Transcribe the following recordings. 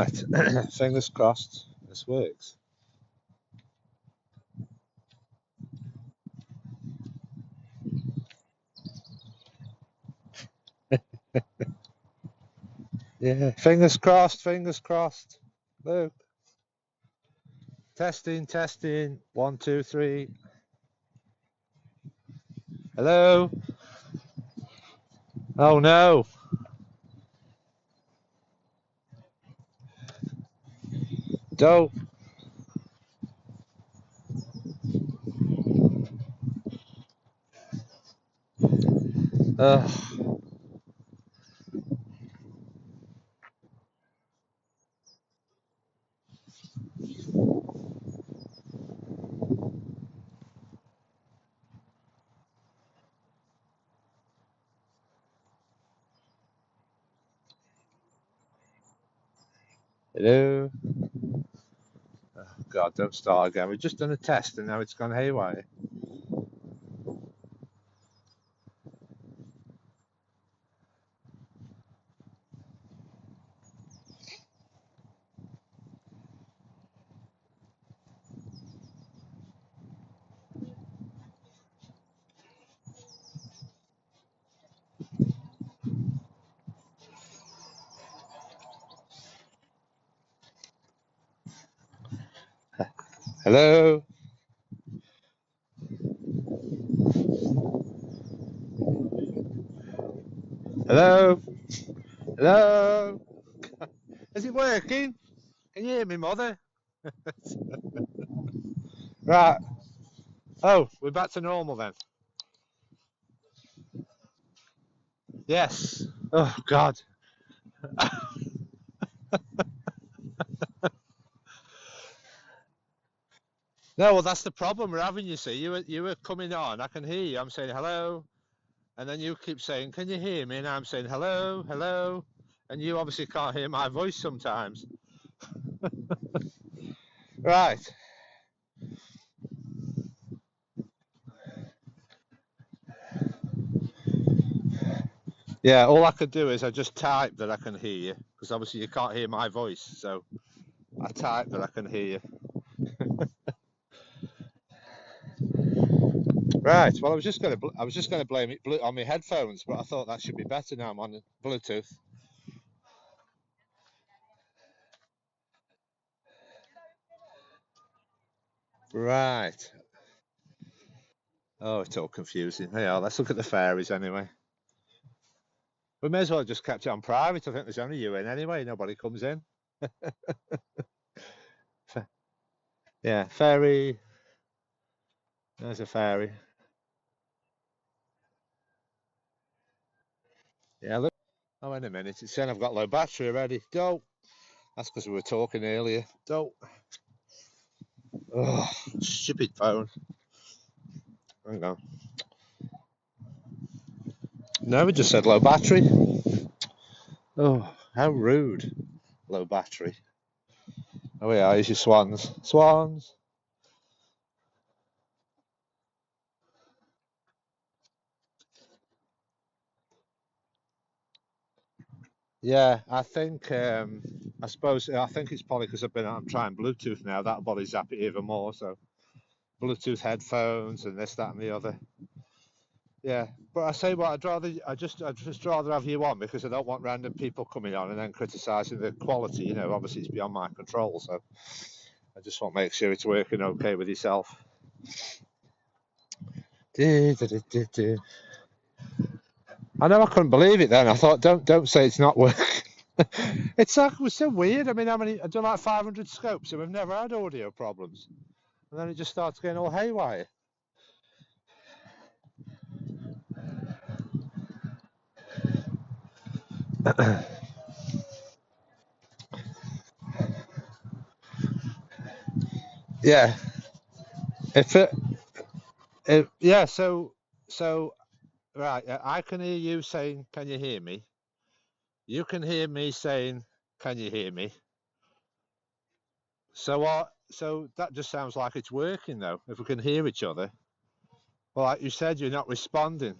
Right, fingers crossed this works. Yeah, fingers crossed, fingers crossed. Look, testing, testing. 1, 2, 3. Hello? Oh no. Don't. Ugh. Hello? Oh, God, don't start again. We've just done a test and now it's gone haywire. Hello? Hello? Hello? Is it working? Can you hear me, mother? Right. Oh, we're back to normal then. Yes. Oh, God. No, well, that's the problem we're having, you see. You were coming on. I can hear you. I'm saying hello. And then you keep saying, can you hear me? And I'm saying hello, hello. And you obviously can't hear my voice sometimes. Right. Yeah, all I could do is I just type that I can hear you, because obviously you can't hear my voice. So I type that I can hear you. Right. Well, I was just going to blame it on my headphones, but I thought that should be better now. I'm on Bluetooth. Right. Oh, it's all confusing. Yeah, let's look at the fairies anyway. We may as well have just kept it on private. I think there's only you in anyway. Nobody comes in. Yeah, fairy. There's a fairy. Yeah, look. Oh, wait a minute. It's saying I've got low battery already. Don't. That's because we were talking earlier. Don't. Oh, stupid phone. Hang on. No, we just said low battery. Oh, how rude. Low battery. Oh, yeah, here's your swans. Swans. Yeah, I think, I suppose, I think it's probably because I'm trying Bluetooth now. That'll probably zap it even more. So, Bluetooth headphones and this, that, and the other. Yeah, but I say what I'd just rather have you on because I don't want random people coming on and then criticising the quality. You know, obviously it's beyond my control, so I just want to make sure it's working okay with yourself. I know I couldn't believe it then. I thought, don't say it's not working. It was so weird. I mean, I've done like 500 scopes and we've never had audio problems, and then it just starts getting all haywire. Yeah, yeah. So right, I can hear you saying, "Can you hear me?" You can hear me saying, "Can you hear me?" So that just sounds like it's working though. If we can hear each other, well, like you said, you're not responding.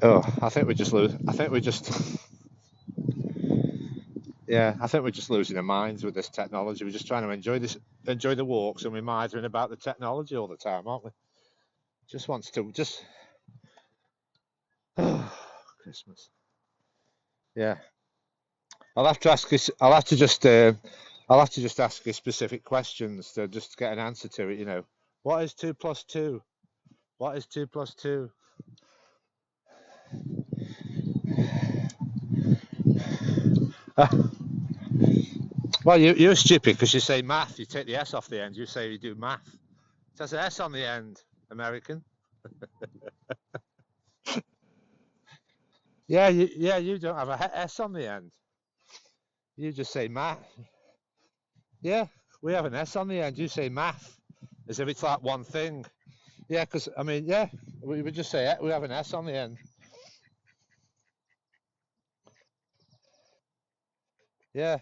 Oh, I think we just lose. I think we just. Yeah, I think we're just losing our minds with this technology. We're just trying to enjoy the walks, and we're mithering about the technology all the time, aren't we? Just wants to just. Oh, Christmas. Yeah, I'll have to ask you. I'll have to just. I'll have to just ask you specific questions to just get an answer to it. What is 2 plus 2? What is 2 plus 2? Well, you're stupid because you say math. You take the S off the end. You say you do math. It has an S on the end. American. Yeah, you don't have a S on the end. You just say math. Yeah, we have an S on the end. You say math, as if it's like one thing. Yeah, because I mean, yeah, we would just say we have an S on the end. Yeah,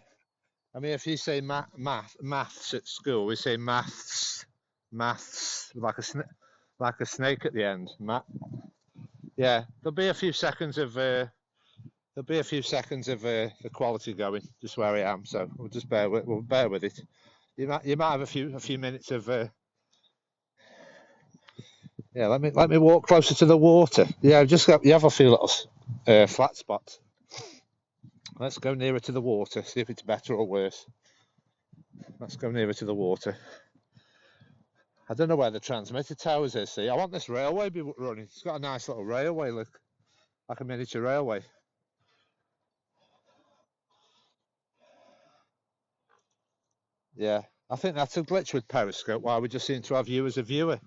I mean, if you say maths at school, we say maths like a snake at the end. Yeah, there'll be a few seconds of the quality going just where I am. So we'll bear with it. You might have a few minutes of yeah. Let me walk closer to the water. Yeah, you have a few little flat spots. Let's go nearer to the water. See if it's better or worse. Let's go nearer to the water. I don't know where the transmitter towers is. See, I want this railway be running. It's got a nice little railway, look, like a miniature railway. Yeah, I think that's a glitch with Periscope. Why we just seem to have you as a viewer,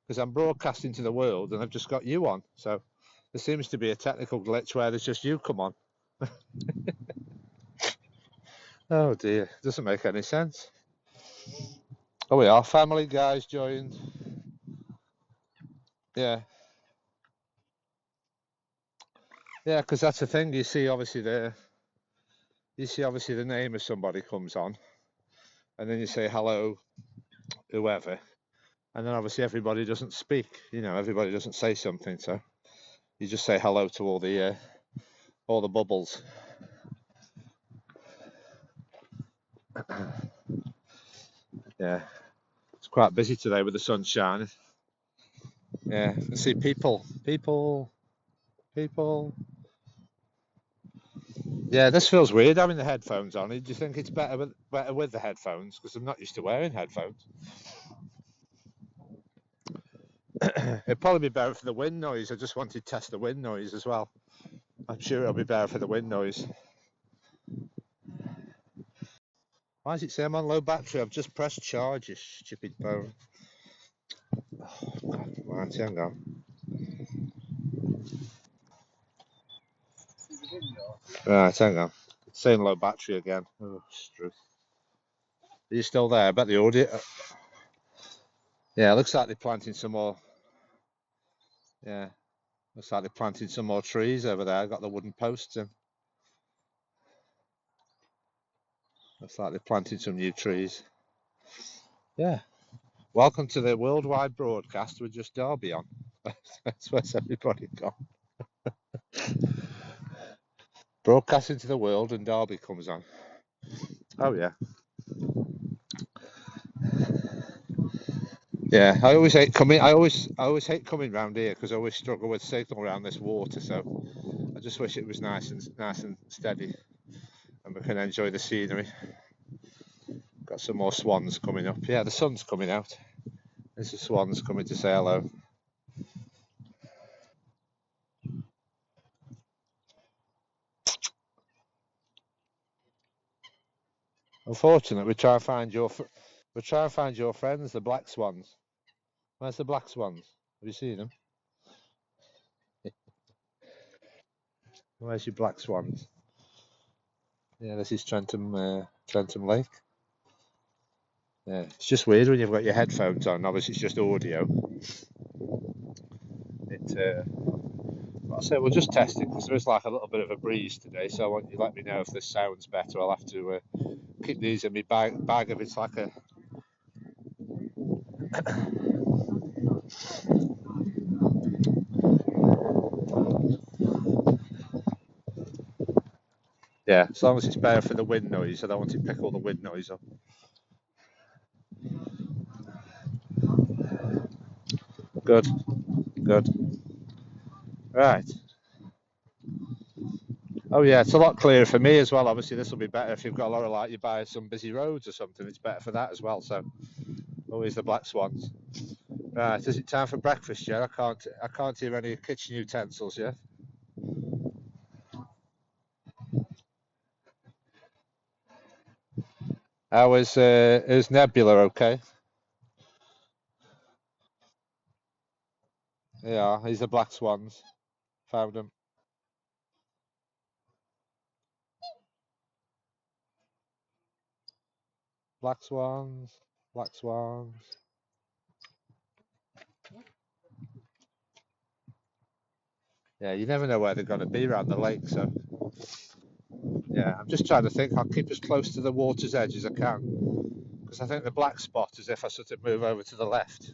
because I'm broadcasting to the world and I've just got you on. So there seems to be a technical glitch where there's just you come on. Oh dear, doesn't make any sense. Oh, we are Family Guys joined. Yeah, yeah, because that's the thing. You see obviously the name of somebody comes on, and then you say hello, whoever, and then obviously everybody doesn't speak. Everybody doesn't say something, so you just say hello to all the bubbles. Yeah, it's quite busy today with the sun shining. Yeah, I see people. Yeah, this feels weird having the headphones on. Do you think it's better with the headphones? Because I'm not used to wearing headphones. It'd probably be better for the wind noise. I just wanted to test the wind noise as well. I'm sure it'll be better for the wind noise. Why does it say I'm on low battery? I've just pressed charge, you stupid phone. Oh, God, right, hang on. Right, hang on. It's saying low battery again. Oh, Struth. Are you still there? I bet the audio. Yeah, looks like they're planting some more. Yeah, looks like they're planting some more trees over there. I've got the wooden posts in. Looks like they're planting some new trees. Yeah. Welcome to the worldwide broadcast with just Derby on. That's where's everybody gone. Broadcasting to the world and Derby comes on. Oh yeah. Yeah, I always hate coming. I always hate coming round here because I always struggle with signal around this water. So I just wish it was nice and steady, and we can enjoy the scenery. Got some more swans coming up. Yeah, the sun's coming out. There's the swans coming to say hello. Unfortunately, we try and find your friends, the black swans. Where's the black swans? Have you seen them? Where's your black swans? Yeah, this is Trentham Lake. Yeah, it's just weird when you've got your headphones on. Obviously, it's just audio. I say we'll just test it because there is like a little bit of a breeze today. So I want you to let me know if this sounds better. I'll have to keep these in my bag if it's like a. Yeah, as long as it's better for the wind noise. I don't want to pick all the wind noise up. Good, good. Right. Oh yeah, it's a lot clearer for me as well. Obviously, this will be better if you've got a lot of light. You buy some busy roads or something. It's better for that as well. So always the black swans. Right, is it time for breakfast yet? I can't hear any kitchen utensils yet. How is Nebula okay? Yeah, he's the black swans. Found them. Black swans. Black swans. Yeah, you never know where they're going to be around the lake. So yeah, I'm just trying to think. I'll keep as close to the water's edge as I can because I think the black spot is if I sort of move over to the left.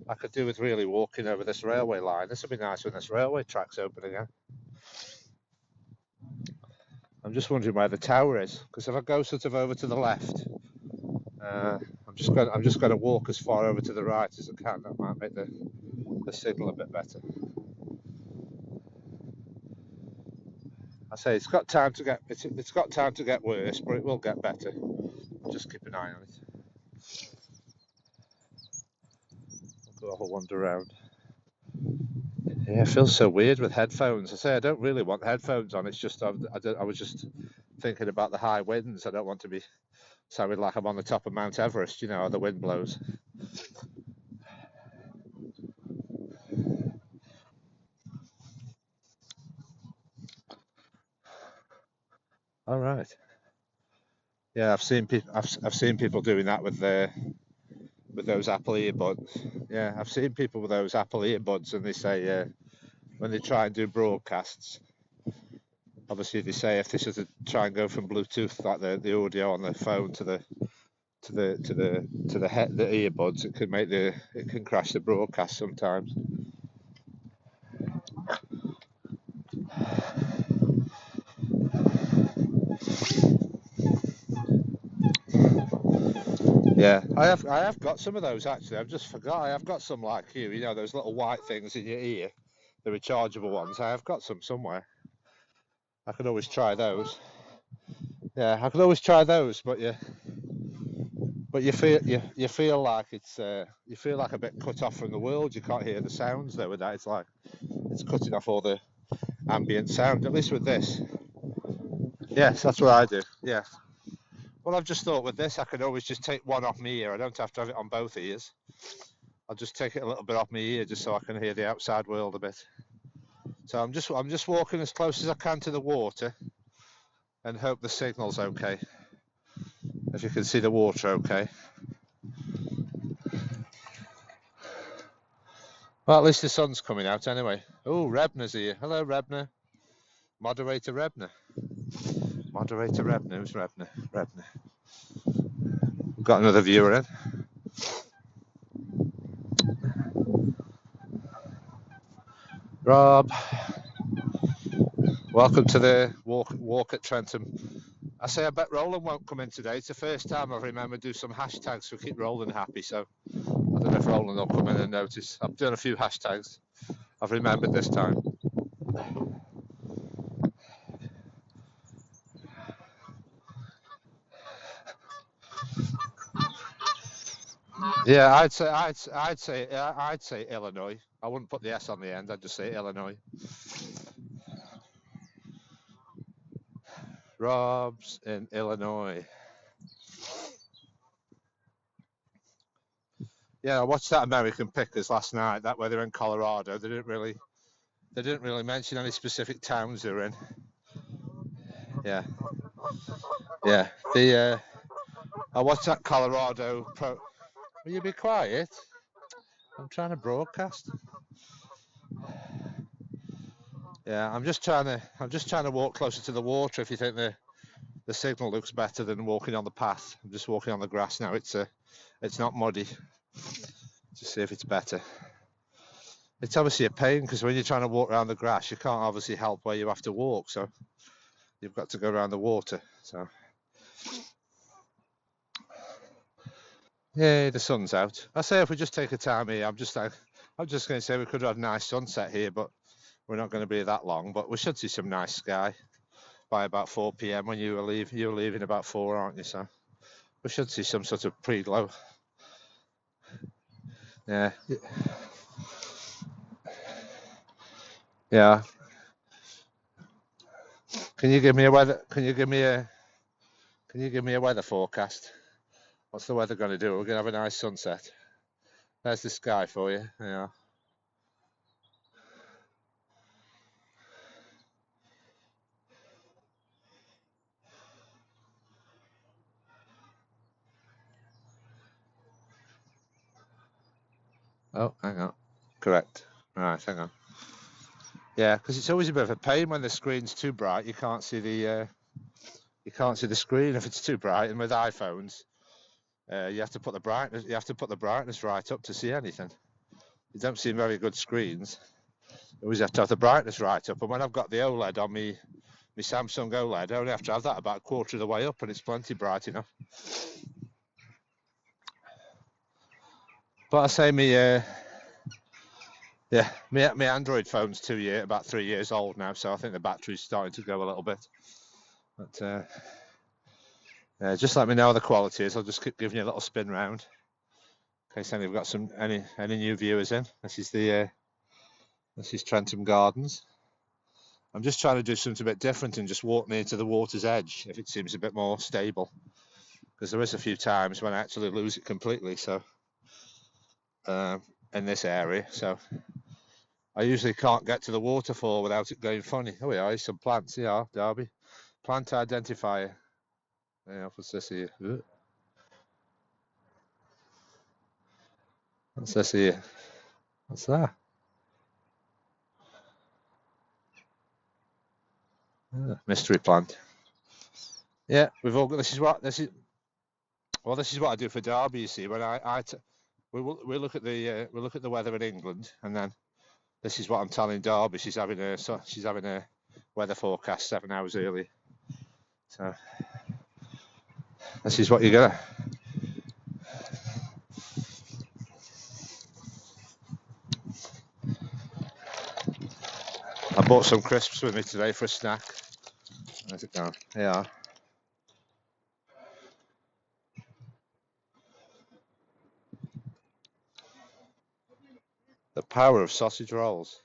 I could do with really walking over this railway line. This will be nice when this railway track's open again. I'm just wondering where the tower is because if I go sort of over to the left, I'm just going to walk as far over to the right as I can. That might make the signal a bit better. I say it's got time to get worse, but it will get better. Just keep an eye on it. I'll go have a wander around. Yeah, it feels so weird with headphones. I say I don't really want headphones on. It's just I was just thinking about the high winds. I don't want to be sounding like I'm on the top of Mount Everest, you know, how the wind blows. All right. Yeah, I've seen people doing that with those Apple earbuds. Yeah, I've seen people with those Apple earbuds, and they say when they try and do broadcasts, obviously they say if they sort of try and go from Bluetooth, like the audio on the phone to the the earbuds, it can crash the broadcast sometimes. Yeah, I have got some of those actually. I've just forgot. I have got some like you know, those little white things in your ear, the rechargeable ones. I have got some somewhere. I could always try those. Yeah, I could always try those, but you feel like you feel like a bit cut off from the world. You can't hear the sounds though with that. It's like it's cutting off all the ambient sound. At least with this. Yes, that's what I do. Yeah. Well, I've just thought with this, I could always just take one off my ear. I don't have to have it on both ears. I'll just take it a little bit off my ear just so I can hear the outside world a bit. So I'm just walking as close as I can to the water and hope the signal's okay. If you can see the water okay. Well, at least the sun's coming out anyway. Oh, Rebner's here. Hello, Rebner. Moderator Rebner. Moderator Rebner. Who's Rebner? Rebner. We've got another viewer in. Rob. Welcome to the walk at Trentham. I say I bet Roland won't come in today. It's the first time I've remembered to do some hashtags for Keep Roland Happy, so I don't know if Roland will come in and notice. I've done a few hashtags. I've remembered this time. Yeah, I'd say Illinois. I wouldn't put the S on the end. I'd just say Illinois. Rob's in Illinois. Yeah, I watched that American Pickers last night. That where they're in Colorado. They didn't really mention any specific towns they're in. Yeah, yeah. I watched that Colorado pro. Will you be quiet? I'm trying to broadcast. Yeah, I'm just trying to walk closer to the water. If you think the signal looks better than walking on the path, I'm just walking on the grass now. It's not muddy. To see if it's better. It's obviously a pain because when you're trying to walk around the grass, you can't obviously help where you have to walk. So you've got to go around the water. So yeah, the sun's out. I say if we just take a time here, I'm just going to say we could have a nice sunset here, but we're not going to be that long. But we should see some nice sky by about 4 p.m. when you leave. You're leaving about 4, aren't you? So we should see some sort of pre-glow. Yeah. Yeah. Can you give me a weather? Can you give me a weather forecast? What's the weather going to do? We're going to have a nice sunset. There's the sky for you. Yeah. Oh, hang on. Correct. Right, hang on. Yeah, because it's always a bit of a pain when the screen's too bright. You can't see the screen if it's too bright. And with iPhones, you have to put the brightness right up to see anything. You don't see very good screens. You always have to have the brightness right up. And when I've got the OLED on me Samsung OLED, I only have to have that about a quarter of the way up, and it's plenty bright enough. But I say my Android phone's about 3 years old now, so I think the battery's starting to go a little bit. But just let me know how the quality is. I'll just keep giving you a little spin round in case we've got any new viewers in. This is Trentham Gardens. I'm just trying to do something a bit different and just walk near to the water's edge if it seems a bit more stable, because there is a few times when I actually lose it completely. So in this area, so I usually can't get to the waterfall without it going funny. Oh yeah, some plants. Yeah, Derby. Plant identifier. Yeah, what's this here? What's this here? What's that? Mystery plant. Yeah, we've all got. This is what I do for Derby. You see, when we look at the weather in England, and then this is what I'm telling Derby. She's having a weather forecast 7 hours early. So this is what you get. I bought some crisps with me today for a snack. Where's it gone? Yeah. The power of sausage rolls.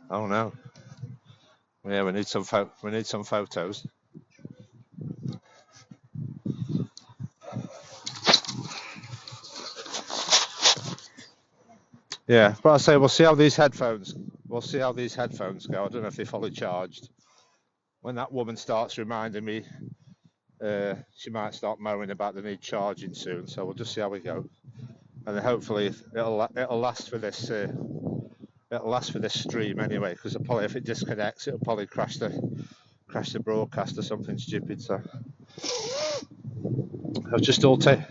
Oh no. Yeah, we need some photos. Yeah, but I say we'll see how these headphones go. I don't know if they're fully charged. When that woman starts reminding me, she might start moaning about the need charging soon. So we'll just see how we go, and then hopefully it'll last for this stream anyway. Because probably if it disconnects, it'll probably crash the broadcast or something stupid. So I've just all take.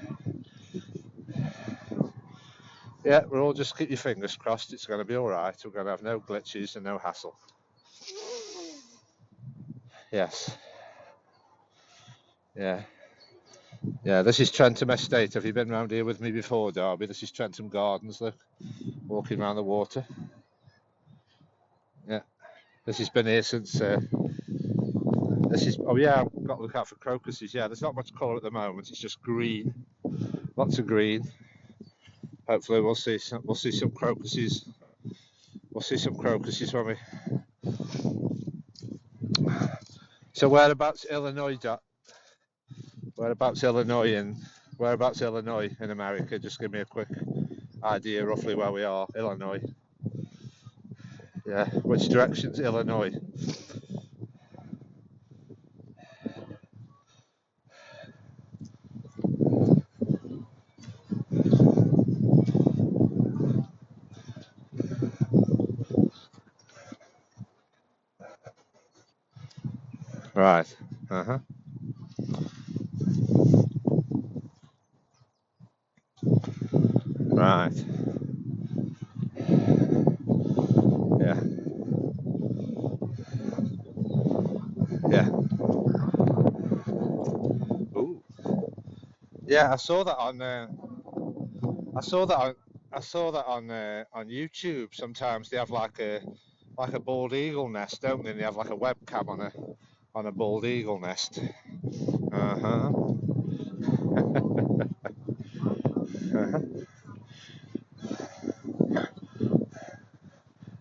Yeah, we'll all just keep your fingers crossed. It's going to be all right. We're going to have no glitches and no hassle. Yes. Yeah. Yeah, this is Trentham Estate. Have you been round here with me before, Derby? This is Trentham Gardens, look. Walking around the water. Yeah. This has been here since... oh yeah, I've got to look out for crocuses. Yeah, there's not much colour at the moment. It's just green. Lots of green. Hopefully we'll see some crocuses. We'll see some crocuses when we... So whereabouts Illinois in America? Just give me a quick idea roughly where we are. Illinois. Yeah. Which direction's Illinois? Right. Uh-huh. Right. Yeah, I saw that on. I saw that on. I saw that on YouTube. Sometimes they have like a bald eagle nest, don't they? And they have like a webcam on a bald eagle nest. Uh huh. Uh-huh.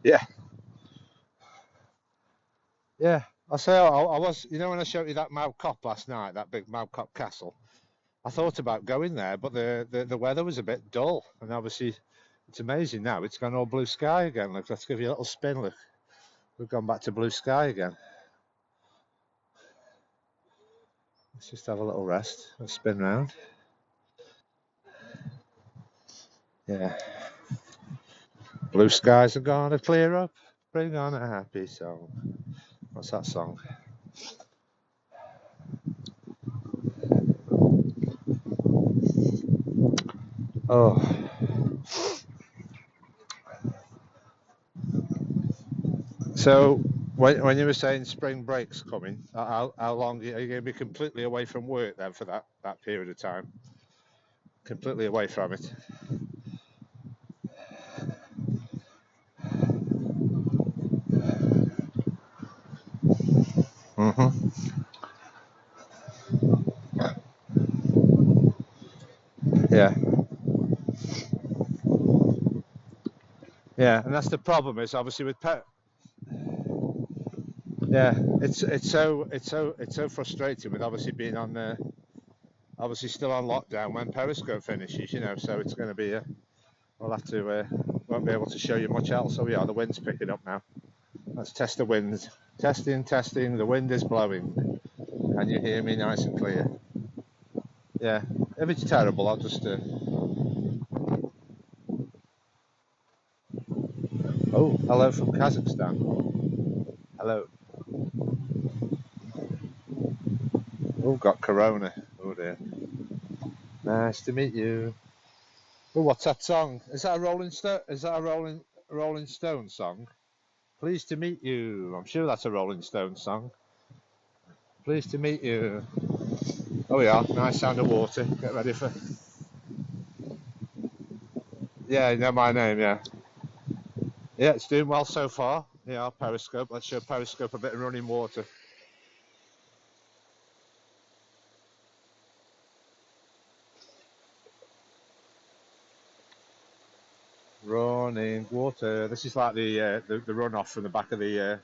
Yeah, yeah. I say I was. You know when I showed you that Mount Cop last night, that big Mount Cop castle. I thought about going there, but the weather was a bit dull, and obviously it's amazing now. It's gone all blue sky again. Look, let's give you a little spin. Look, we've gone back to blue sky again. Let's just have a little rest. Let's spin round. Yeah, blue skies are gonna clear up. Bring on a happy song. What's that song? Oh, so when you were saying spring break's coming, how long are you going to be completely away from work then for that period of time? Completely away from it. Mhm. Yeah. Yeah, and that's the problem. Is obviously with pet. Yeah, it's so frustrating with obviously being on obviously still on lockdown when periscope finishes. So it's going to be we'll have to won't be able to show you much else. So yeah, the wind's picking up now. Let's test the wind. Testing, testing. The wind is blowing. Can you hear me nice and clear? Yeah. If it's terrible, I'll just. Oh, hello from Kazakhstan. Hello. Oh, got corona. Oh dear. Nice to meet you. Oh, what's that song? Is that a Rolling Stone? Is that a Rolling Stone song? Pleased to meet you. I'm sure that's a Rolling Stone song. Pleased to meet you. Oh yeah, nice sound of water. Get ready for. Yeah, you know my name. Yeah, yeah, it's doing well so far. Yeah, Periscope. Let's show Periscope a bit of running water. Running water. This is like the runoff from the back of the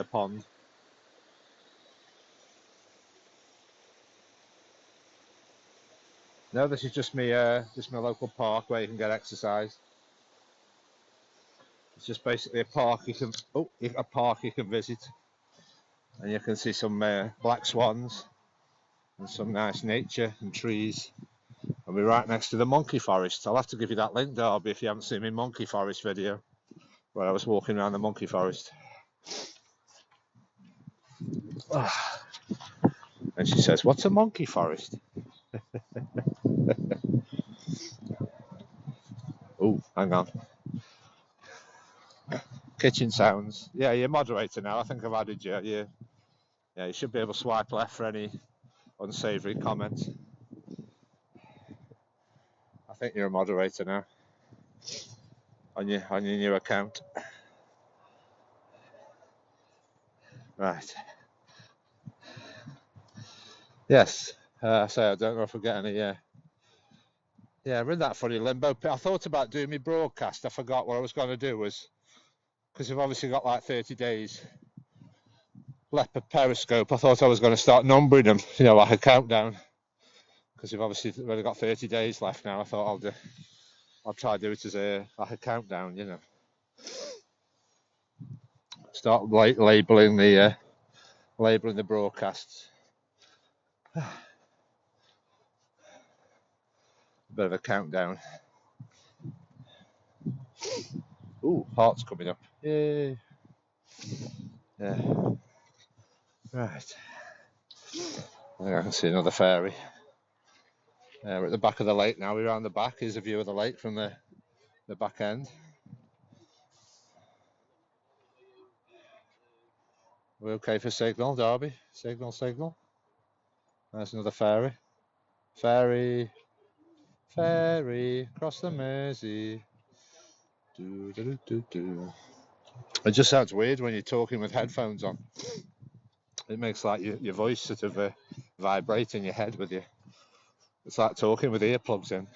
pond. No, this is just my local park where you can get exercise. It's just basically a park you can visit, and you can see some black swans and some nice nature and trees. And we're right next to the monkey forest. I'll have to give you that link, Darby, if you haven't seen my monkey forest video where I was walking around the monkey forest. And she says, "What's a monkey forest?" Oh, hang on. Kitchen sounds. Yeah, you're moderator now. I think I've added you. Yeah, you should be able to swipe left for any unsavoury comments. I think you're a moderator now on your new account. Right. Yes. So I don't know if we get any. Yeah, we're in that funny limbo. I thought about doing my broadcast. I forgot what I was going to do was because we've obviously got like 30 days left of Periscope. I thought I was going to start numbering them, like a countdown. Because we've obviously only got 30 days left now. I thought I'll try to do it as like a countdown. Start labeling the broadcasts. A bit of a countdown. Ooh, heart's coming up. Yay. Yeah. Right. I think I can see another fairy. We're at the back of the lake now. We're around the back. Here's a view of the lake from the back end. We're okay for signal, Derby. Signal, signal. There's another fairy. Ferry, ferry, across the Mersey. Do, do, do, do, do. It just sounds weird when you're talking with headphones on. It makes like your voice sort of vibrate in your head with you. It's like talking with earplugs in.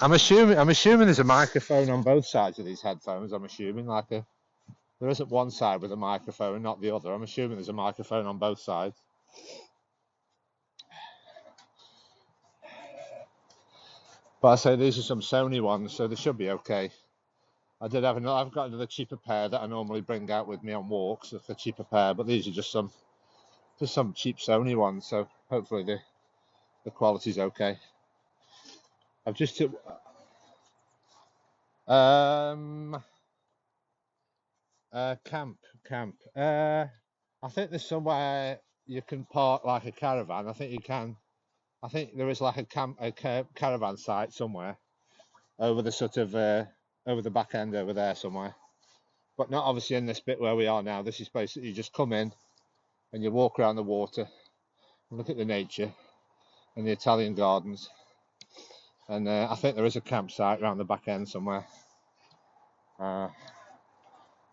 I'm assuming there's a microphone on both sides of these headphones. I'm assuming there isn't one side with a microphone, not the other. I'm assuming there's a microphone on both sides. But I say these are some Sony ones, so they should be okay. I've got another cheaper pair that I normally bring out with me on walks. It's a cheaper pair, but these are just some cheap Sony ones. So hopefully the quality's okay. I've just took camp. I think there's somewhere you can park like a caravan. I think you can. I think there is like a caravan site somewhere over the sort of over the back end over there somewhere, but not obviously in this bit where we are now. This is basically you just come in and you walk around the water and look at the nature and the Italian gardens, and I think there is a campsite around the back end somewhere. There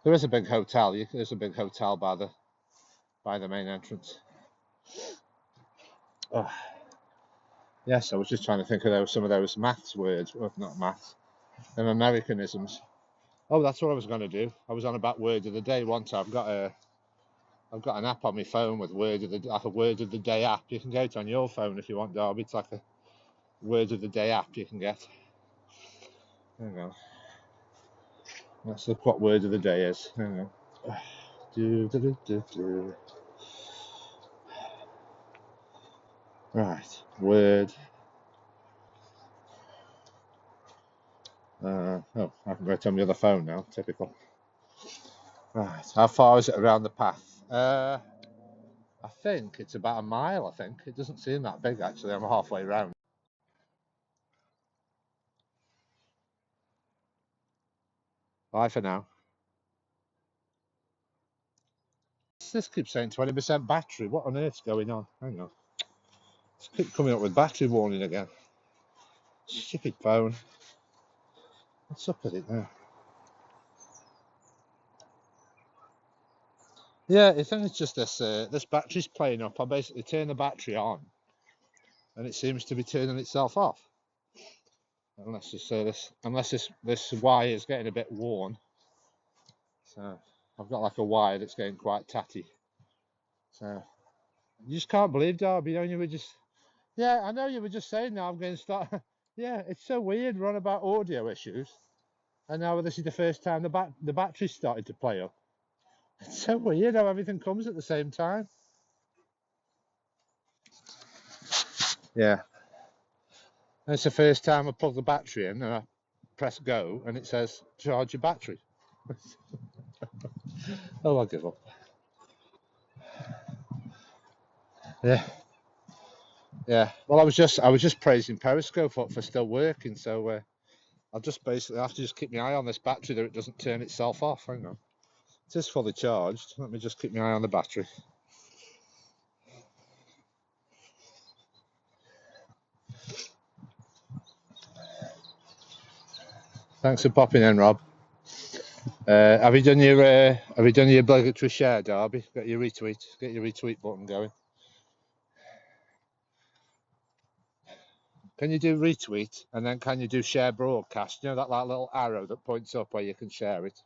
is a big hotel. There's a big hotel by the main entrance. Oh. Yes, I was just trying to think of some of those maths words, well, not maths, them Americanisms. Oh, that's what I was going to do. I was on about word of the day once. I've got an app on my phone with a word of the day app. You can get it on your phone if you want, Darby. It's like a word of the day app you can get. There you go. Let's look what word of the day is. There you go. Right, word. Oh, I can go it on the other phone now. Typical. Right, how far is it around the path? I think it's about a mile. I think it doesn't seem that big actually. I'm halfway round. Bye for now. This keeps saying 20% battery. What on earth's going on? Hang on. It's keep coming up with battery warning again. Stupid phone. What's up with it now? Yeah, I think it's just this battery's playing up. I basically turn the battery on, and it seems to be turning itself off. Unless this wire is getting a bit worn. So I've got like a wire that's getting quite tatty. So you just can't believe, Darby. You were just yeah, I know you were just saying now I'm going to start. Yeah, it's so weird. We're on about audio issues, and now this is the first time the battery started to play up. It's so weird how everything comes at the same time. Yeah. And it's the first time I plug the battery in and I press go and it says charge your battery. Oh, I'll give up. Yeah. Yeah. Well, I was just praising Periscope for still working, so I'll just basically have to just keep my eye on this battery that it doesn't turn itself off. Hang on. It is fully charged. Let me just keep my eye on the battery. Thanks for popping in, Rob. Have you done your obligatory share, Darby? Get your retweet button going. Can you do retweet and then can you do share broadcast? You know that like little arrow that points up where you can share it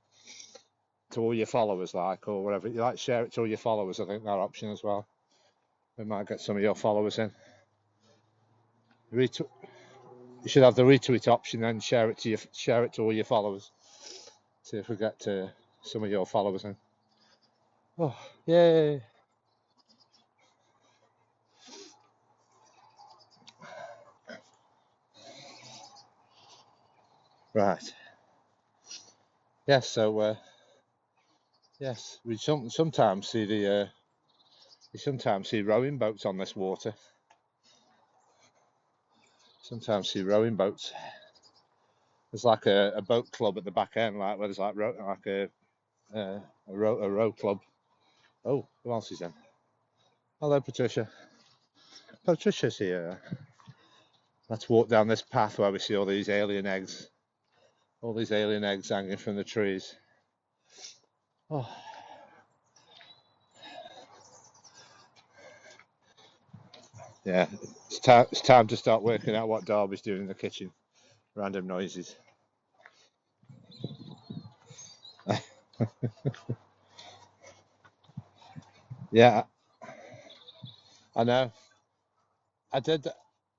to all your followers, like or whatever. You like share it to all your followers. I think that option as well. We might get some of your followers in. You should have the retweet option and share it to all your followers. See if we get some of your followers in. Oh, yay! Right. Yes. So yes, we sometimes see rowing boats on this water. Sometimes see rowing boats. There's like a boat club at the back end, like where there's like a row club. Oh, who else is in? Hello, Patricia. Patricia's here. Let's walk down this path where we see all these alien eggs. All these alien eggs hanging from the trees. Oh. Yeah, it's time to start working out what Darby's doing in the kitchen. Random noises. Yeah, I know. I did.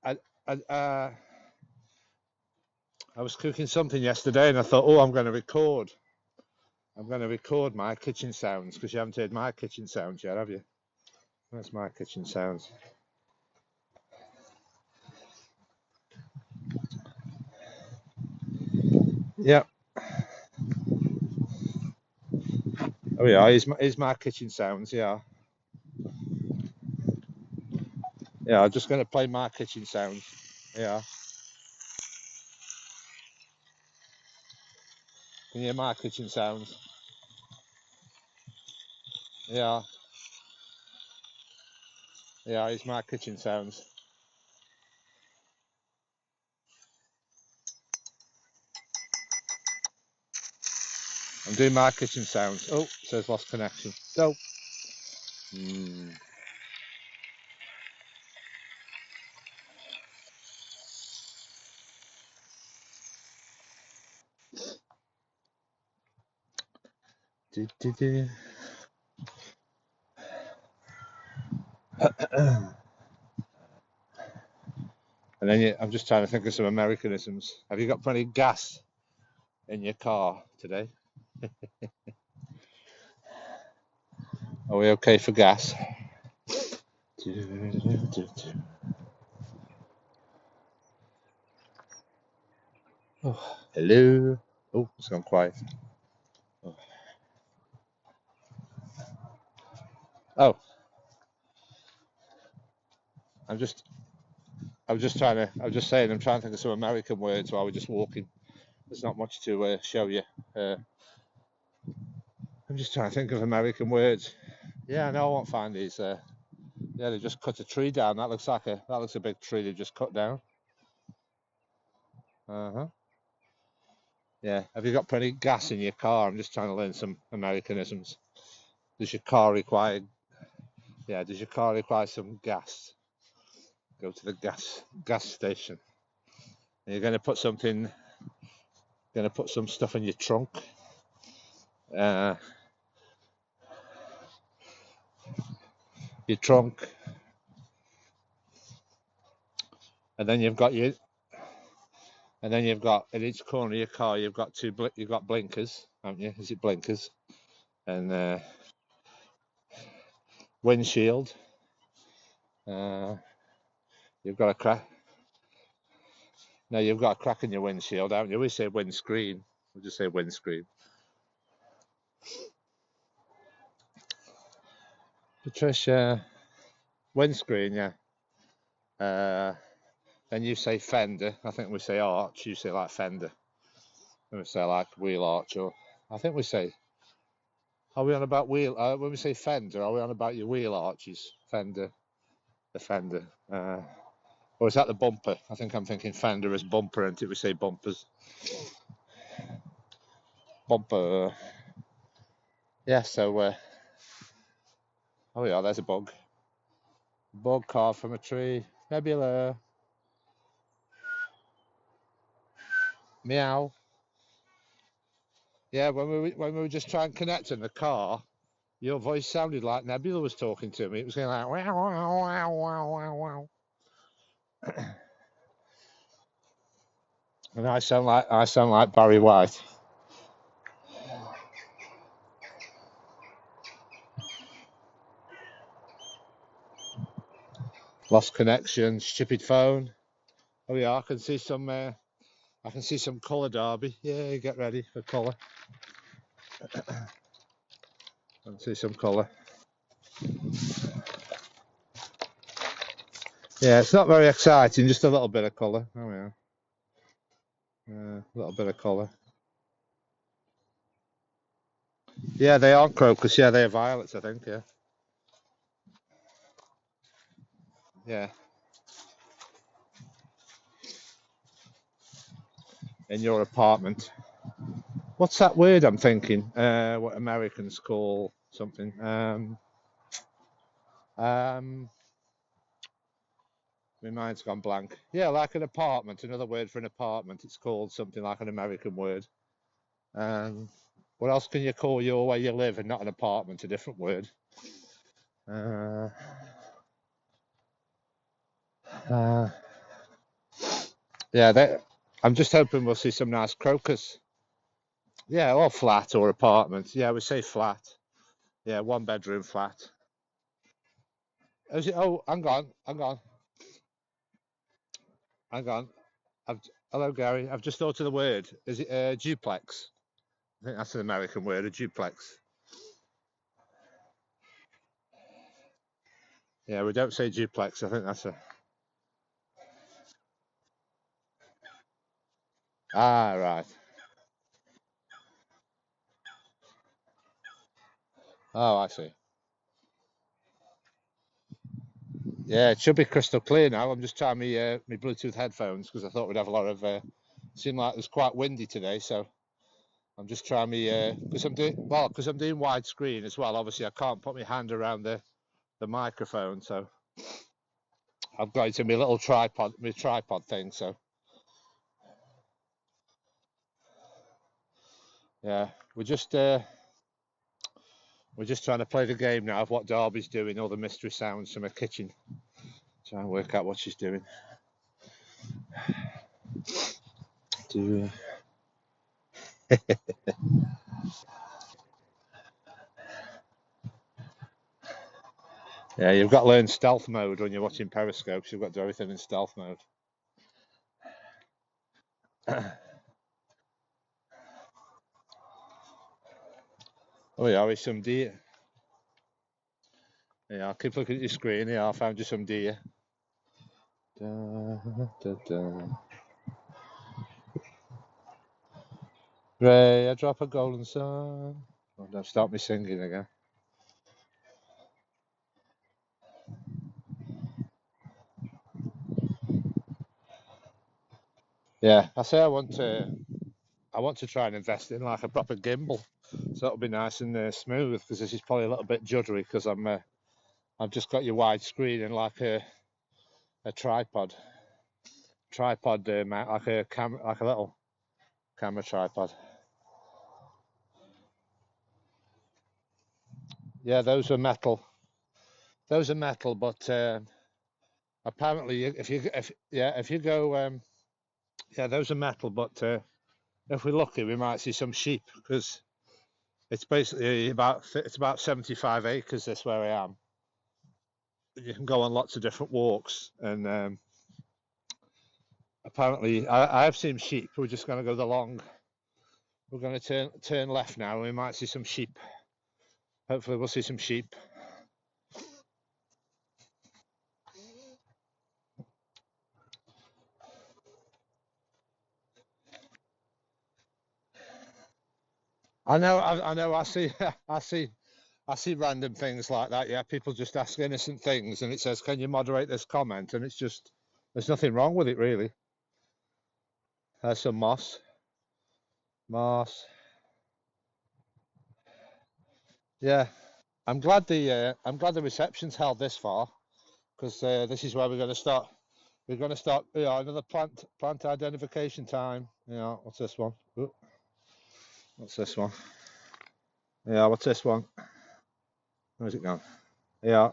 I, I was cooking something yesterday, and I thought, oh, I'm going to record. I'm going to record my kitchen sounds because you haven't heard my kitchen sounds yet, have you? That's my kitchen sounds. Yeah. Oh yeah. Here's my kitchen sounds. Yeah. Yeah. I'm just going to play my kitchen sounds. Yeah. Can you hear my kitchen sounds? Yeah. Yeah. Here's my kitchen sounds. I'm doing my kitchen sounds. Oh, it says lost connection. Go. Mm. Do, do, do. And then I'm just trying to think of some Americanisms. Have you got plenty of gas in your car today? Are we okay for gas? Oh, hello. Oh, it's gone quiet. Oh, I'm just saying, I'm trying to think of some American words while we're just walking. There's not much to show you. I'm just trying to think of American words. Yeah, no, I won't find these. Yeah, they just cut a tree down. That looks a big tree they just cut down. Uh-huh. Yeah. Have you got plenty of gas in your car? I'm just trying to learn some Americanisms. Does your car require? Yeah. Does your car require some gas? Go to the gas station. And you're going to put something. Going to put some stuff in your trunk. Your trunk, and then you've got in each corner of your car you've got blinkers, haven't you? Is it blinkers? And windshield. You've got a crack. No, you've got a crack in your windshield, haven't you? We say windscreen. We just say windscreen. Patricia, windscreen, yeah. Then you say fender. I think we say arch. You say like fender. And we say like wheel arch, or I think we say. Are we on about wheel? When we say fender, are we on about your wheel arches? Fender, the fender. Or is that the bumper? I think I'm thinking fender as bumper, and we say bumpers. Bumper. Yeah. So. Oh yeah, there's a bug. Bug carved from a tree. Nebula. Meow. Yeah, when we were just trying to connect in the car, your voice sounded like Nebula was talking to me. It was going like wow wow wow wow wow wow. And I sound like Barry White. Lost connection, stupid phone. Oh yeah, I can see some colour, Derby. Yeah, get ready for colour. I can see some colour. Yeah, it's not very exciting, just a little bit of colour. Oh yeah. A little bit of colour. Yeah, they aren't crocus. Yeah, they're violets, I think. Yeah. Yeah. in your apartment. What's that word I'm thinking? What Americans call something. My mind's gone blank. Yeah, like an apartment. Another word for an apartment. It's called something like an American word. What else can you call your where you live and not an apartment? A different word. Yeah, I'm just hoping we'll see some nice crocus. Yeah, or flat or apartment. Yeah, we say flat. Yeah, 1 bedroom flat. Is it? Oh, hang on. I've, hello, Gary. I've just thought of the word. Is it duplex? I think that's an American word, a duplex. Yeah, we don't say duplex. I think that's a. Ah, right. Oh, I see. Yeah, it should be crystal clear now. I'm just trying my Bluetooth headphones because I thought we'd have a lot of. Seemed like it was quite windy today, so I'm just trying me because I'm doing widescreen as well. Obviously, I can't put my hand around the microphone, so I've got it in my tripod thing. So yeah, we're just trying to play the game now of what Darby's doing, all the mystery sounds from her kitchen. Try and work out what she's doing. Yeah, you've got to learn stealth mode when you're watching periscopes. You've got to do everything in stealth mode. Oh yeah, there's some deer. Yeah, I'll keep looking at your screen. Yeah, I found you some deer. Da, da, da. Ray, I drop a golden sun. Oh, don't stop me singing again. Yeah, I say I want to try and invest in like a proper gimbal, so it'll be nice and smooth. Because this is probably a little bit juddery because I've just got your wide screen and like a tripod mount, like a camera, like a little camera tripod. Yeah, those are metal. Those are metal, but apparently, if you go, yeah, those are metal. But if we're lucky, we might see some sheep because it's basically it's about 75 acres. This where I am. You can go on lots of different walks, and apparently, I have seen sheep. We're just going to go the long. We're going to turn left now, and we might see some sheep. Hopefully, we'll see some sheep. I know. I know. I see. I see random things like that. Yeah, people just ask innocent things, and it says, "Can you moderate this comment?" And it's just there's nothing wrong with it really. There's some moss. Moss. Yeah, I'm glad the reception's held this far because this is where we're going to start. We're going to start. Another plant identification time. Yeah, what's this one? Ooh, what's this one? Yeah, what's this one? Where's it gone? Yeah.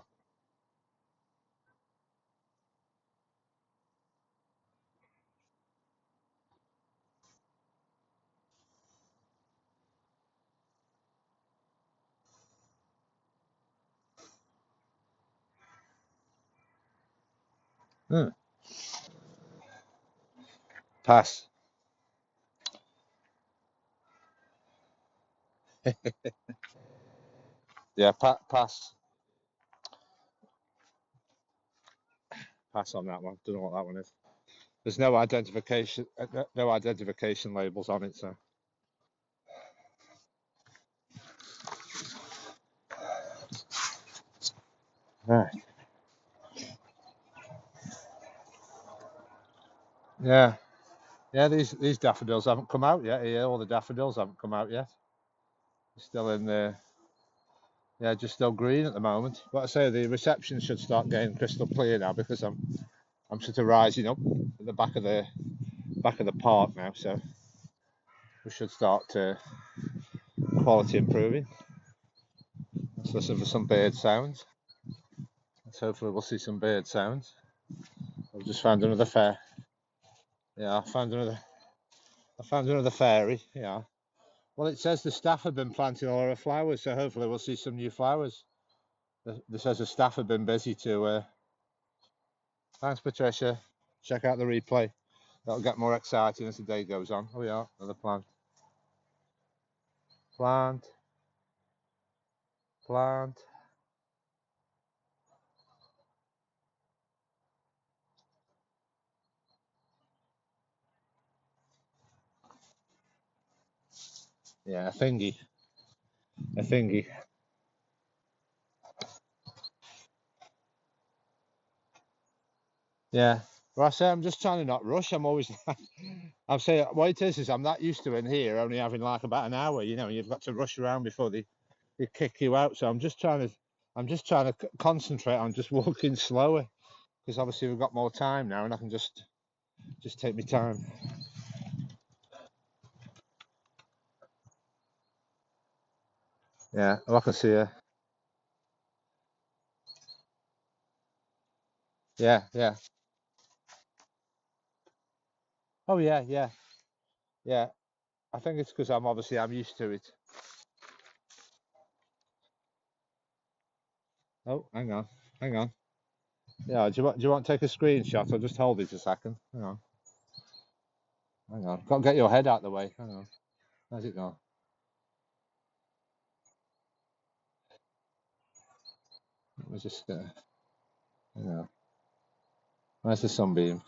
Hmm. Pass. Yeah, pass. Pass on that one. Don't know what that one is. There's no identification labels on it. So. Right. Yeah. Yeah, these daffodils haven't come out yet. Here, all the daffodils haven't come out yet. They're still in the yeah, just still green at the moment. But I say the reception should start getting crystal clear now because I'm sort of rising up at the back of the park now, so we should start quality improving. Let's listen for some bird sounds. Let's hopefully we'll see some bird sounds. I've just found another fair. Yeah, I found another fairy. Yeah. Well, it says the staff have been planting a lot of flowers, so hopefully we'll see some new flowers. It says the staff have been busy to. Thanks, Patricia. Check out the replay. That'll get more exciting as the day goes on. Oh yeah, another plant. Plant. Plant. Yeah, a thingy. A thingy. Yeah. Well, I say I'm just trying to not rush. I'm always. I'm saying what it is I'm not used to in here only having like about an hour. You know, you've got to rush around before they kick you out. So I'm just trying to concentrate on just walking slower because obviously we've got more time now, and I can just take my time. Yeah. Oh, I can see her. Yeah. Yeah. Oh yeah. Yeah. Yeah. I think it's because I'm used to it. Oh, hang on. Hang on. Yeah. Do you want to take a screenshot or just hold it a second? Hang on. Hang on. Got to get your head out of the way. Hang on. How's it going? Let me just. Hang on. Where's the sunbeam?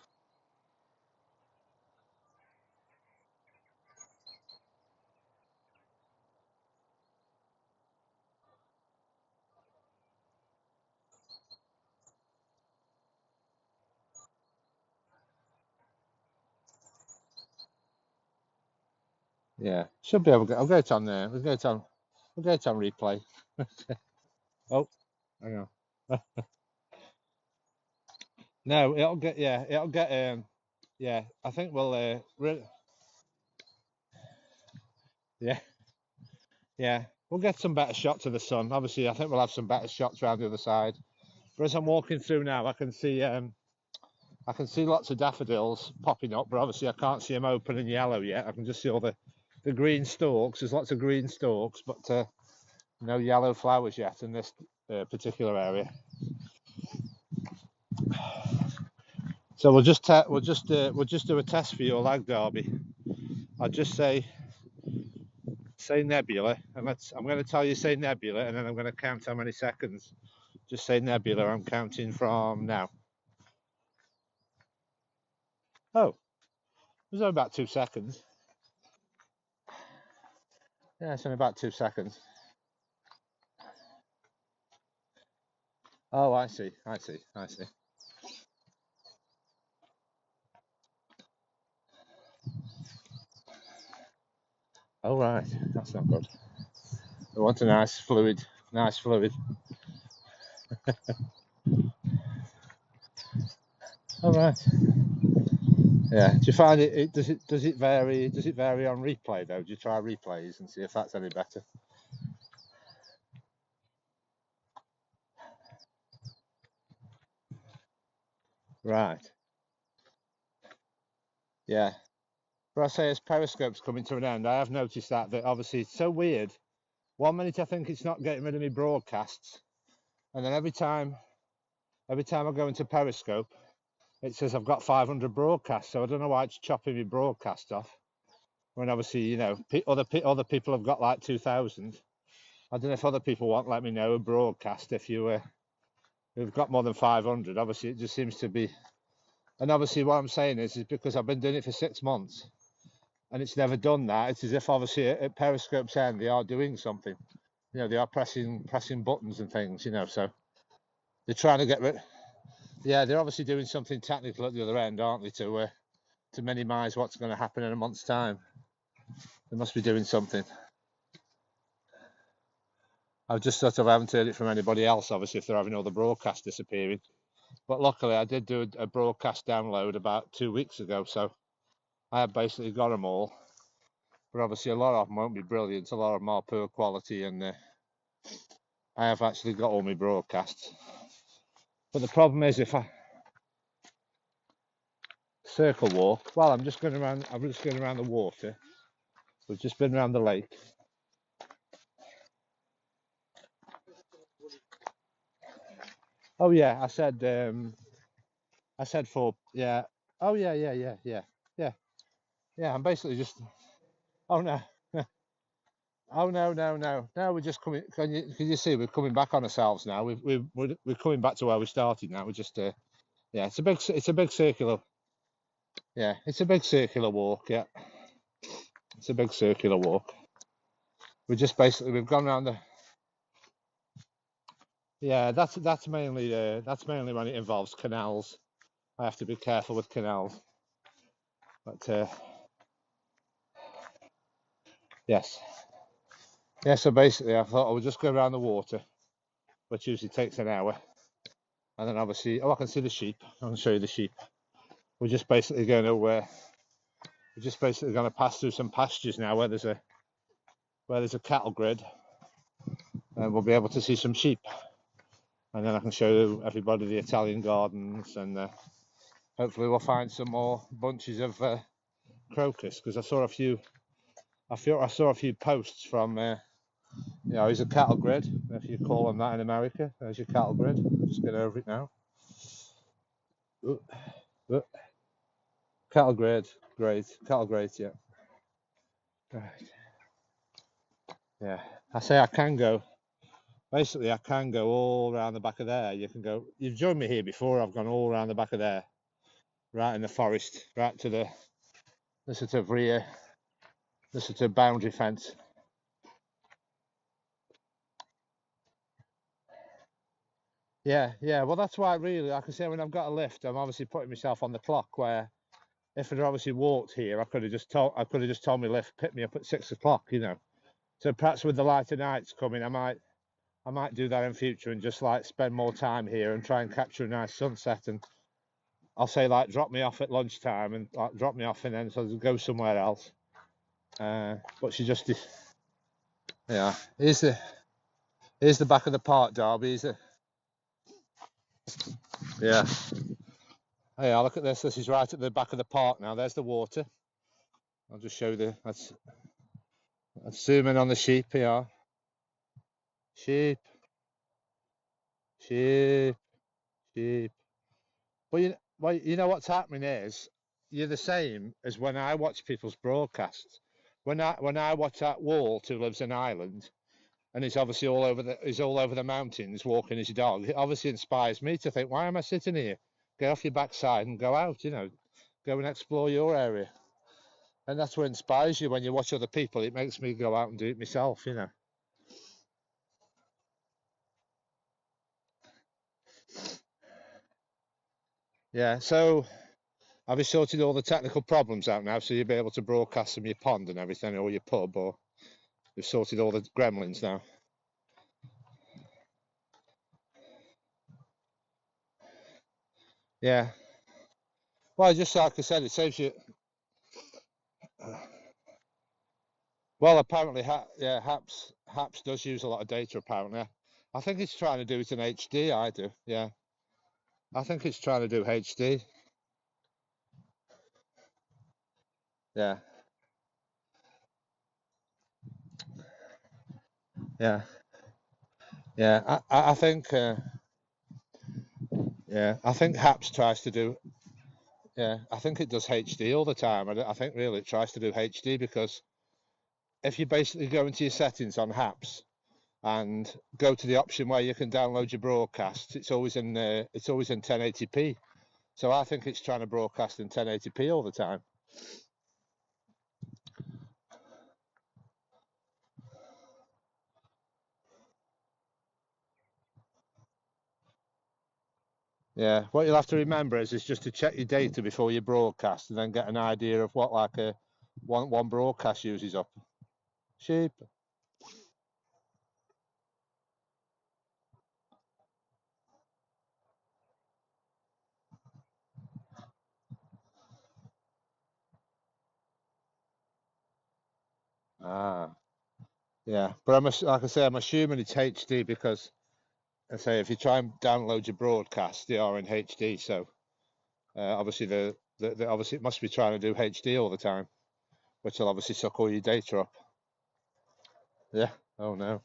Yeah. Should be able to. I'll get it on there. We'll get it on. We'll get it on replay. Oh, hang on. No, it'll get. Yeah, it'll get. Yeah, I think we'll. Yeah, yeah. We'll get some better shots of the sun. Obviously, I think we'll have some better shots around the other side. But as I'm walking through now, I can see lots of daffodils popping up, but obviously I can't see them open and yellow yet. I can just see all the green stalks. There's lots of green stalks, but no yellow flowers yet in this particular area. So we'll just do a test for your lag derby. I'll just say nebula, and I'm going to tell you say nebula, and then I'm going to count how many seconds. Just say nebula. I'm counting from now. Oh, there's only about 2 seconds. Yeah, it's only about 2 seconds. Oh, I see. I see. I see. Oh, right. That's not good. I want a nice fluid. Nice fluid. All right. Yeah. Do you find does it vary? Does it vary on replay though? Do you try replays and see if that's any better? Right. Yeah. But I say as Periscope's coming to an end, I have noticed that obviously it's so weird. 1 minute I think it's not getting rid of me broadcasts, and then every time I go into Periscope, it says I've got 500 broadcasts. So I don't know why it's chopping me broadcast off. When obviously other people have got like 2,000. I don't know if other people want let me know a broadcast if you've got more than 500. Obviously it just seems to be, and obviously what I'm saying is because I've been doing it for 6 months and it's never done that. It's as if obviously at Periscope's end they are doing something. They are pressing buttons and things. So they're trying to get rid. Yeah, they're obviously doing something technical at the other end, aren't they? to minimise what's going to happen in a month's time. They must be doing something. I've just sort of haven't heard it from anybody else, obviously, if they're having all the broadcasts disappearing. But luckily, I did do a broadcast download about 2 weeks ago, so I have basically got them all. But obviously, a lot of them won't be brilliant. A lot of them are poor quality, and I have actually got all my broadcasts. But the problem is, if I circle walk, well, I'm just going around the water. We've just been around the lake. Oh yeah, I said four. Yeah. Oh yeah. I'm basically just. Oh no. Oh no. No, we're just coming. Can you see? We're coming back on ourselves now. We're coming back to where we started now. We're just. Yeah, it's a big circular. Yeah, it's a big circular walk. Yeah, it's a big circular walk. We've gone around the. Yeah, that's mainly when it involves canals. I have to be careful with canals. But yes. Yeah, so basically I thought I would just go around the water, which usually takes an hour. And then obviously, I can see the sheep. I can show you the sheep. We're just basically going to pass through some pastures now where there's a cattle grid, and we'll be able to see some sheep. And then I can show everybody the Italian gardens, and hopefully we'll find some more bunches of crocus, because I saw a few posts from there's a cattle grid, if you call them that in America. There's your cattle grid. Just get over it now. Cattle grid, great. Cattle grid, yeah. Right. Yeah. I say I can go. Basically, I can go all around the back of there. You can go. You've joined me here before. I've gone all around the back of there, right in the forest, right to the sort of rear, the sort of boundary fence. Yeah. Well, that's why really, like I say, when I've got a lift, I'm obviously putting myself on the clock. Where if I'd obviously walked here, I could have just told my lift pick me up at 6 o'clock. So perhaps with the lighter nights coming, I might do that in future and just like spend more time here and try and capture a nice sunset. And I'll say like drop me off at lunchtime and like drop me off and then sort of go somewhere else. But she just, yeah. Here's the back of the park, Derby. Yeah. Hey, look at this. This is right at the back of the park now. There's the water. I'll just show you let's zoom in on the sheep here. Sheep. Well, you know what's happening is you're the same as when I watch people's broadcasts. When I watch that Walt who lives in Ireland, and he's obviously all over the mountains walking his dog. It obviously inspires me to think, why am I sitting here? Get off your backside and go out. Go and explore your area. And that's what inspires you when you watch other people. It makes me go out and do it myself. Yeah. So have you sorted all the technical problems out now, so you'll be able to broadcast from your pond and everything, or your pub, or you've sorted all the gremlins now? Yeah. Well, just like I said, it saves you. Well, apparently, Haps does use a lot of data. Apparently, I think it's trying to do it in HD. I do. Yeah, I think it's trying to do HD. Yeah, yeah, yeah. I think. Yeah, I think Haps tries to do. Yeah, I think it does HD all the time. I think really it tries to do HD because if you basically go into your settings on Haps and go to the option where you can download your broadcast, it's always in 1080p. So I think it's trying to broadcast in 1080p all the time. Yeah, what you'll have to remember is just to check your data before you broadcast, and then get an idea of what like a one broadcast uses up. Sheep. Ah, yeah. But like I say, I'm assuming it's HD because I say if you try and download your broadcast, they are in HD. So obviously obviously it must be trying to do HD all the time, which will obviously suck all your data up. Yeah. Oh no.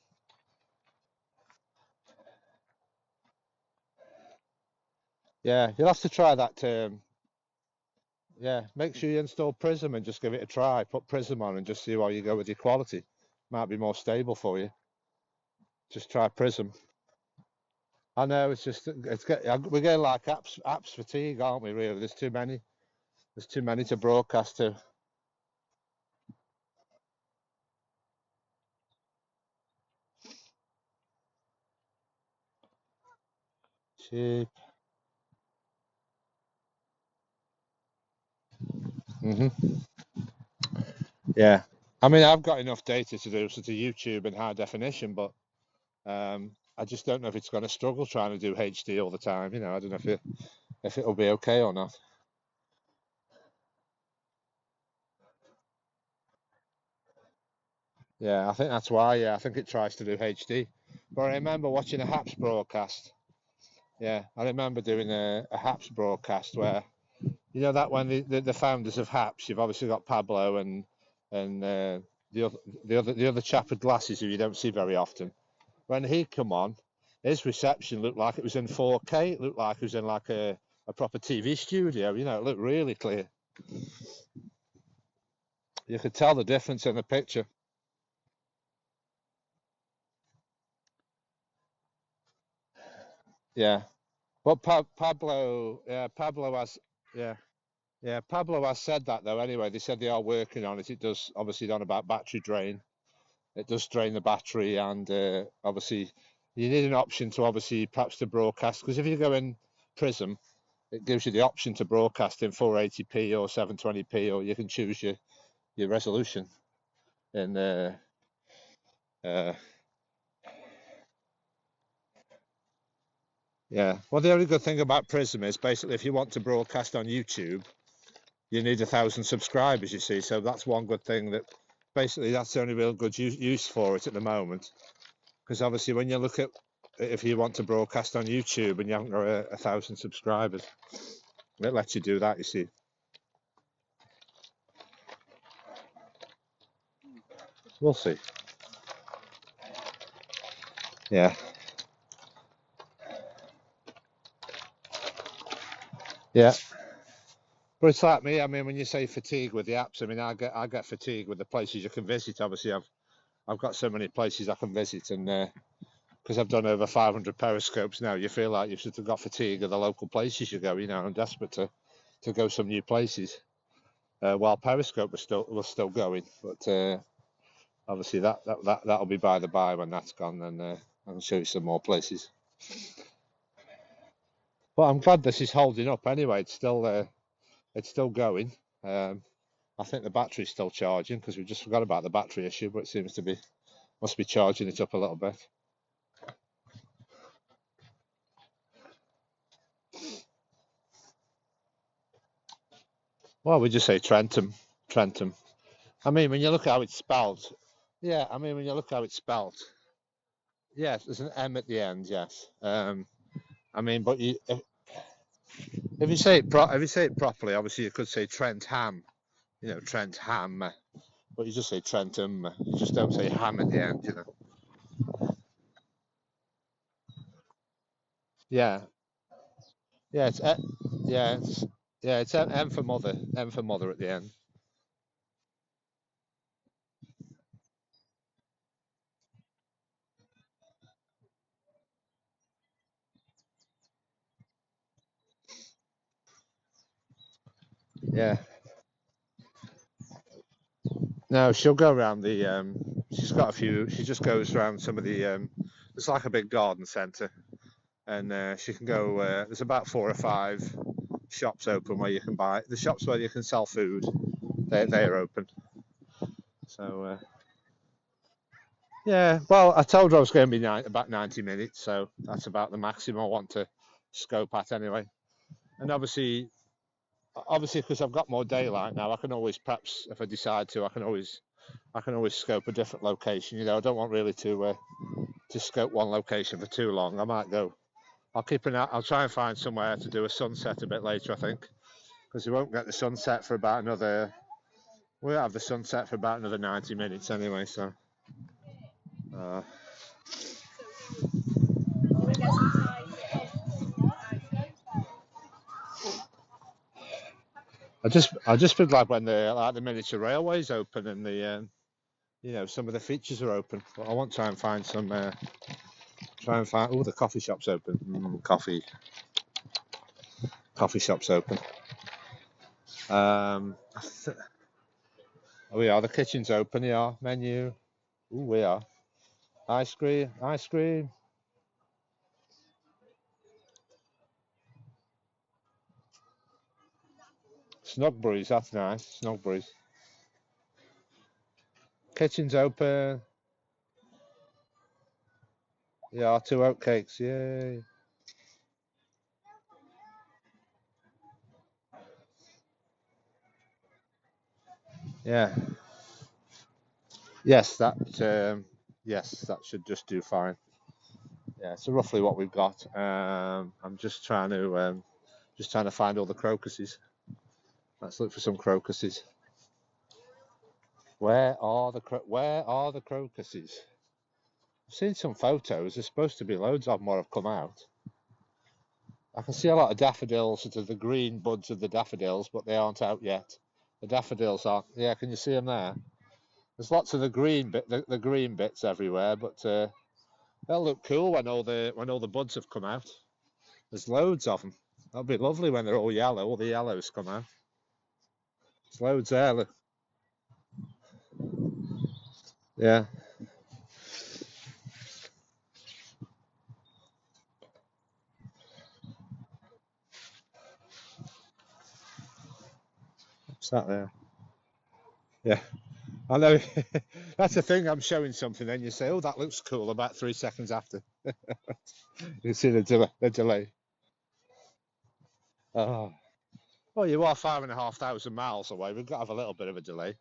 Yeah, you'll have to try that. Yeah, make sure you install Prism and just give it a try. Put Prism on and just see how you go with your quality. Might be more stable for you. Just try Prism. I know we're getting like apps fatigue, aren't we? Really, there's too many. There's too many to broadcast to. Cheap. Hmm. Yeah. I mean, I've got enough data to do sort of YouTube in high definition, but I just don't know if it's going to struggle trying to do HD all the time. I don't know if it'll be okay or not. Yeah, I think that's why. Yeah, I think it tries to do HD. But I remember watching a Haps broadcast. Yeah, I remember doing a Haps broadcast where that when the founders of Haps, you've obviously got Pablo and the other chap with glasses who you don't see very often. When he come on, his reception looked like it was in 4K. It looked like it was in like a proper TV studio. It looked really clear. You could tell the difference in the picture. Yeah, but Pablo, yeah, Pablo has, yeah. Yeah, Pablo has said that though. Anyway, they said they are working on it. It does obviously on about battery drain. It does drain the battery, and obviously you need an option to obviously perhaps to broadcast because if you go in Prism, it gives you the option to broadcast in 480p or 720p, or you can choose your resolution. And uh, yeah, well, the only good thing about Prism is basically if you want to broadcast on YouTube, you need 1,000 subscribers. You see, so that's one good thing that basically that's the only real good use for it at the moment. Because obviously, when you look at if you want to broadcast on YouTube and you haven't got 1,000 subscribers, it lets you do that. You see, we'll see. Yeah, yeah. But it's like me. I mean, when you say fatigue with the apps, I mean, I get fatigue with the places you can visit. Obviously, I've got so many places I can visit, and because I've done over 500 periscopes now, you feel like you've sort of got fatigue of the local places you go. I'm desperate to go some new places. While periscope was still going, but obviously that'll be by the by when that's gone, and I'll show you some more places. But I'm glad this is holding up anyway. It's still going. Um, I think the battery's still charging because we just forgot about the battery issue, but it seems to be must be charging it up a little bit. Well, we just say Trentham, Trentham. I mean, when you look at how it's spelled, yeah. I mean, when you look how it's spelled, yes, there's an M at the end, yes. I mean, but if you say it properly, obviously you could say Trentham, Trentham, but you just say Trentham. You just don't say ham at the end. Yeah, yeah, yeah, it's M for mother, M for mother at the end. Yeah. No, she'll go around the. She's got a few. She just goes around some of the. It's like a big garden centre, and she can go. There's about 4 or 5 shops open where you can buy. The shops where you can sell food, they're open. So yeah, well, I told her I was going to be about 90 minutes, so that's about the maximum I want to scope at anyway. And obviously, because I've got more daylight now, I can always, perhaps if I decide to, I can always scope a different location. I don't want really to scope one location for too long. I might go. I'll keep an eye. I'll try and find somewhere to do a sunset a bit later, I think, because we won't get the sunset for about another. We'll have the sunset for about another 90 minutes anyway. So. I just feel like when the miniature railways open and some of the features are open. But I want to try and find some. Oh, the coffee shop's open. Coffee shop's open. Oh, we are. The kitchen's open. Yeah, menu. Oh, we are. Ice cream. Snugbury's. That's nice. Snugbury's. Kitchen's open. Yeah, 2 oat cakes. Yay. Yeah. Yes, that should just do fine. Yeah, so roughly what we've got. I'm just trying to find all the crocuses. Let's look for some crocuses. Where are the crocuses? I've seen some photos. There's supposed to be loads of them that have come out. I can see a lot of daffodils, sort of the green buds of the daffodils, but they aren't out yet. The daffodils aren't. Yeah, can you see them there? There's lots of the green bits everywhere, but they'll look cool when all the buds have come out. There's loads of them. That'll be lovely when they're all yellow. All the yellows come out. There's loads there. Look. Yeah. What's that there? Yeah. I know. That's the thing. I'm showing something, then you say, "Oh, that looks cool." About 3 seconds after, you see the delay. Oh. Well, you are 5,500 miles away. We've got to have a little bit of a delay.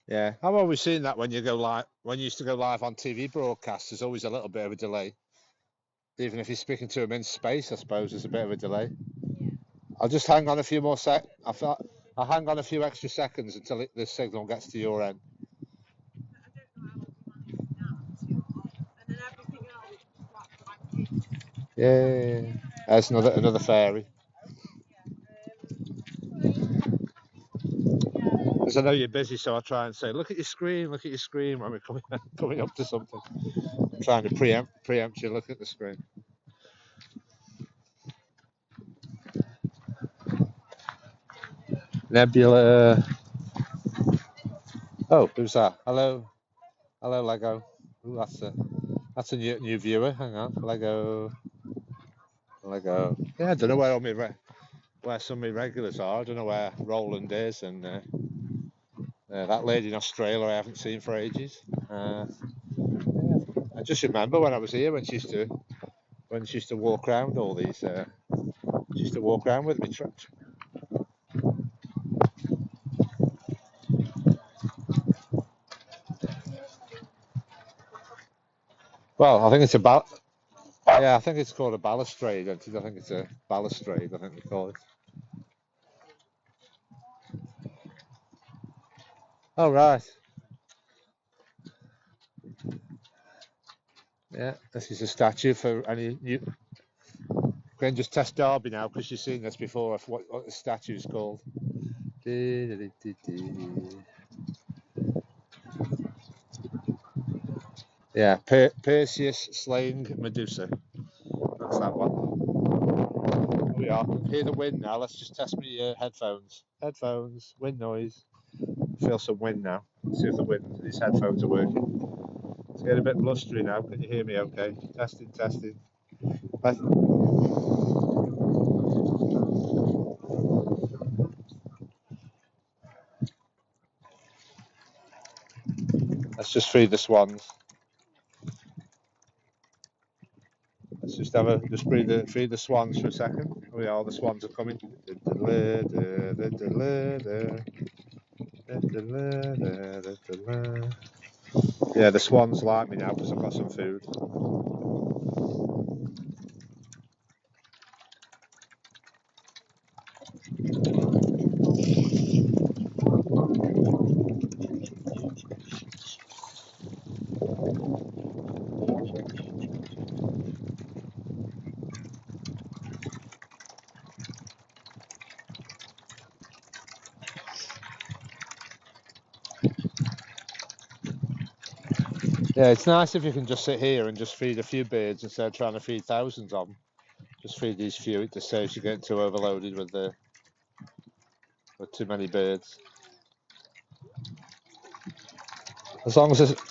Yeah, I've always seen that when you go live. When you used to go live on TV broadcasts, there's always a little bit of a delay. Even if you're speaking to them in space, I suppose there's a bit of a delay. I'll just hang on a few more I'll hang on a few extra seconds until the signal gets to your end. Yeah, there's another fairy. Because I know you're busy, so I'll try and say, look at your screen when we're coming up to something. I'm trying to preempt you. Look at the screen. Nebula. Oh, who's that? Hello, Lego. Ooh, that's a new viewer. Hang on, Lego. Yeah, I don't know where some of my regulars are. I don't know where Roland is, and that lady in Australia I haven't seen for ages. Yeah. I just remember when I was here when she used to walk around all these. She used to walk around with me. Well, I think it's yeah, I think it's called a balustrade. I think it's a balustrade. I think they call it. Oh right. Yeah, this is a statue for any you. Can just test Derby now because you've seen this before. Of what the statue is called. Yeah, Perseus slaying Medusa. That's that one. We are. Hear the wind now. Let's just test my headphones. Wind noise. Feel some wind now. See if the wind, these headphones are working. It's getting a bit blustery now. Can you hear me okay? Testing, testing. Let's just feed the swans. Let's just feed the swans for a second. Oh yeah, all the swans are coming. Yeah, the swans like me now because I've got some food. Yeah, it's nice if you can just sit here and just feed a few birds instead of trying to feed thousands of them. Just feed these few. It just saves you getting too overloaded with too many birds. As long as it's,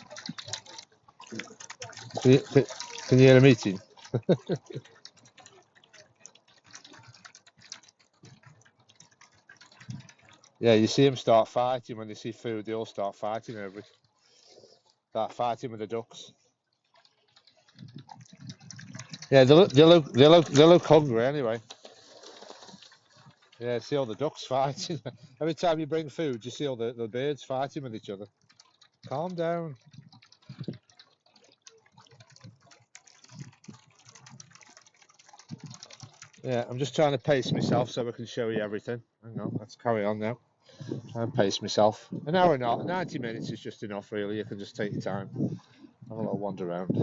can you hear them eating? Yeah, you see them start fighting when they see food. They all start fighting over it. Start fighting with the ducks. Yeah, they look hungry anyway. Yeah, see all the ducks fighting. Every time you bring food, you see all the birds fighting with each other. Calm down. Yeah, I'm just trying to pace myself so I can show you everything. Hang on, let's carry on now. Try and pace myself. An hour and 90 minutes is just enough, really. You can just take your time. Have a little wander around.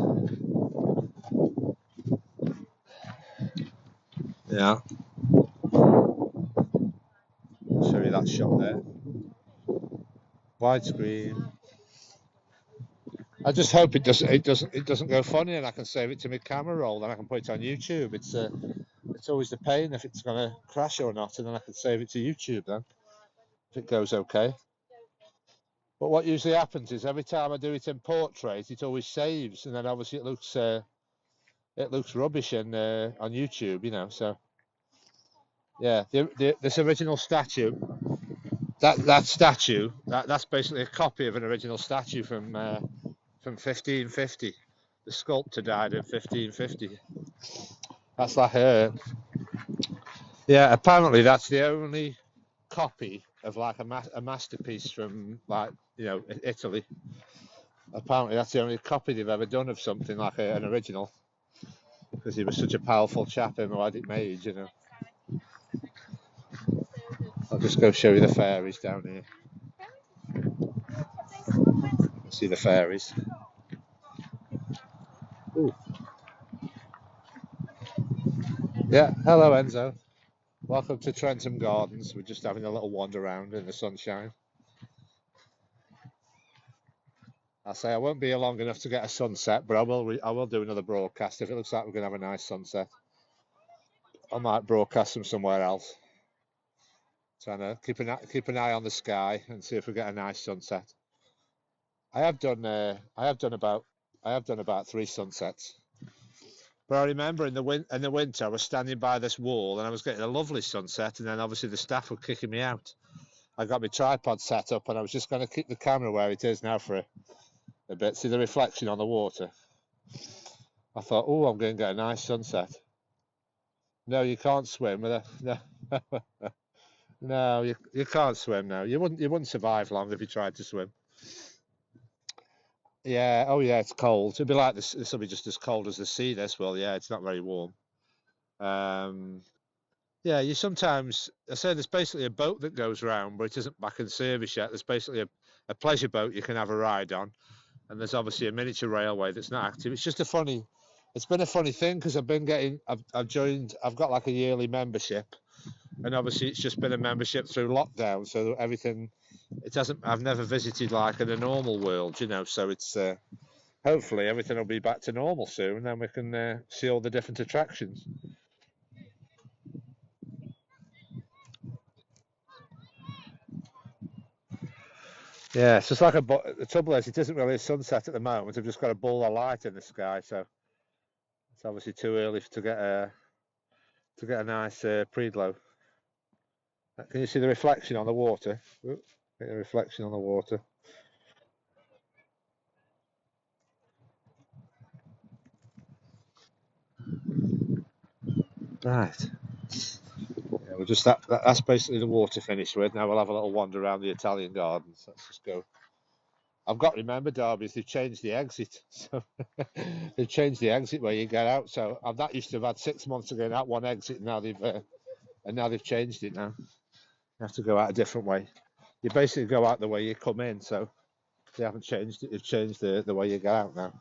Yeah. Show you that shot there. Widescreen. I just hope it doesn't go funny, and I can save it to my camera roll, and I can put it on YouTube. It's always the pain if it's gonna crash or not, and then I can save it to YouTube then if it goes okay. But what usually happens is every time I do it in portrait, it always saves, and then obviously it looks rubbish on YouTube, you know. So yeah, this original statue, that statue, that's basically a copy of an original statue from 1550. The sculptor died in 1550. That's like yeah. Apparently, that's the only copy of like a masterpiece from like Italy. Apparently, that's the only copy they've ever done of something like an original, because he was such a powerful chap who had it made. You know. I'll just go show you the fairies down here. See the fairies. Ooh. Yeah. Hello, Enzo. Welcome to Trentham Gardens. We're just having a little wander around in the sunshine. I say I won't be here long enough to get a sunset, but I will do another broadcast if it looks like we're going to have a nice sunset. I might broadcast from somewhere else. Trying to keep an eye on the sky and see if we get a nice sunset. I have done about 3 sunsets. But I remember in the winter I was standing by this wall and I was getting a lovely sunset, and then obviously the staff were kicking me out. I got my tripod set up and I was just going to keep the camera where it is now for a bit. See the reflection on the water. I thought, oh, I'm going to get a nice sunset. No, you can't swim. No, no, you can't swim now. You wouldn't survive long if you tried to swim. Yeah, oh yeah, it's cold. It'll be like this. This will be just as cold as the sea. This will, yeah, it's not very warm. Um, yeah, you sometimes. I say there's basically a boat that goes around, but it isn't back in service yet. There's basically a pleasure boat you can have a ride on, and there's obviously a miniature railway that's not active. It's just a funny. It's been a funny thing because I've joined. I've got like a yearly membership, and obviously it's just been a membership through lockdown, so everything. It hasn't. I've never visited like in a normal world, you know. So it's. Hopefully everything will be back to normal soon, and then we can see all the different attractions. Yeah, it's just like the trouble is it isn't really a sunset at the moment. I've just got a ball of light in the sky, so it's obviously too early to get a nice pre-glow. Can you see the reflection on the water? Oop, the reflection on the water. Right. Yeah, we'll just that's basically the water finished with. Now we'll have a little wander around the Italian gardens. Let's just go. I've got to remember, Derby, they've changed the exit. So they've changed the exit where you get out. So that used to have had 6 months to get out one exit. And now they've changed it. Now you have to go out a different way. You basically go out the way you come in. So they haven't changed it. They've changed the way you get out now.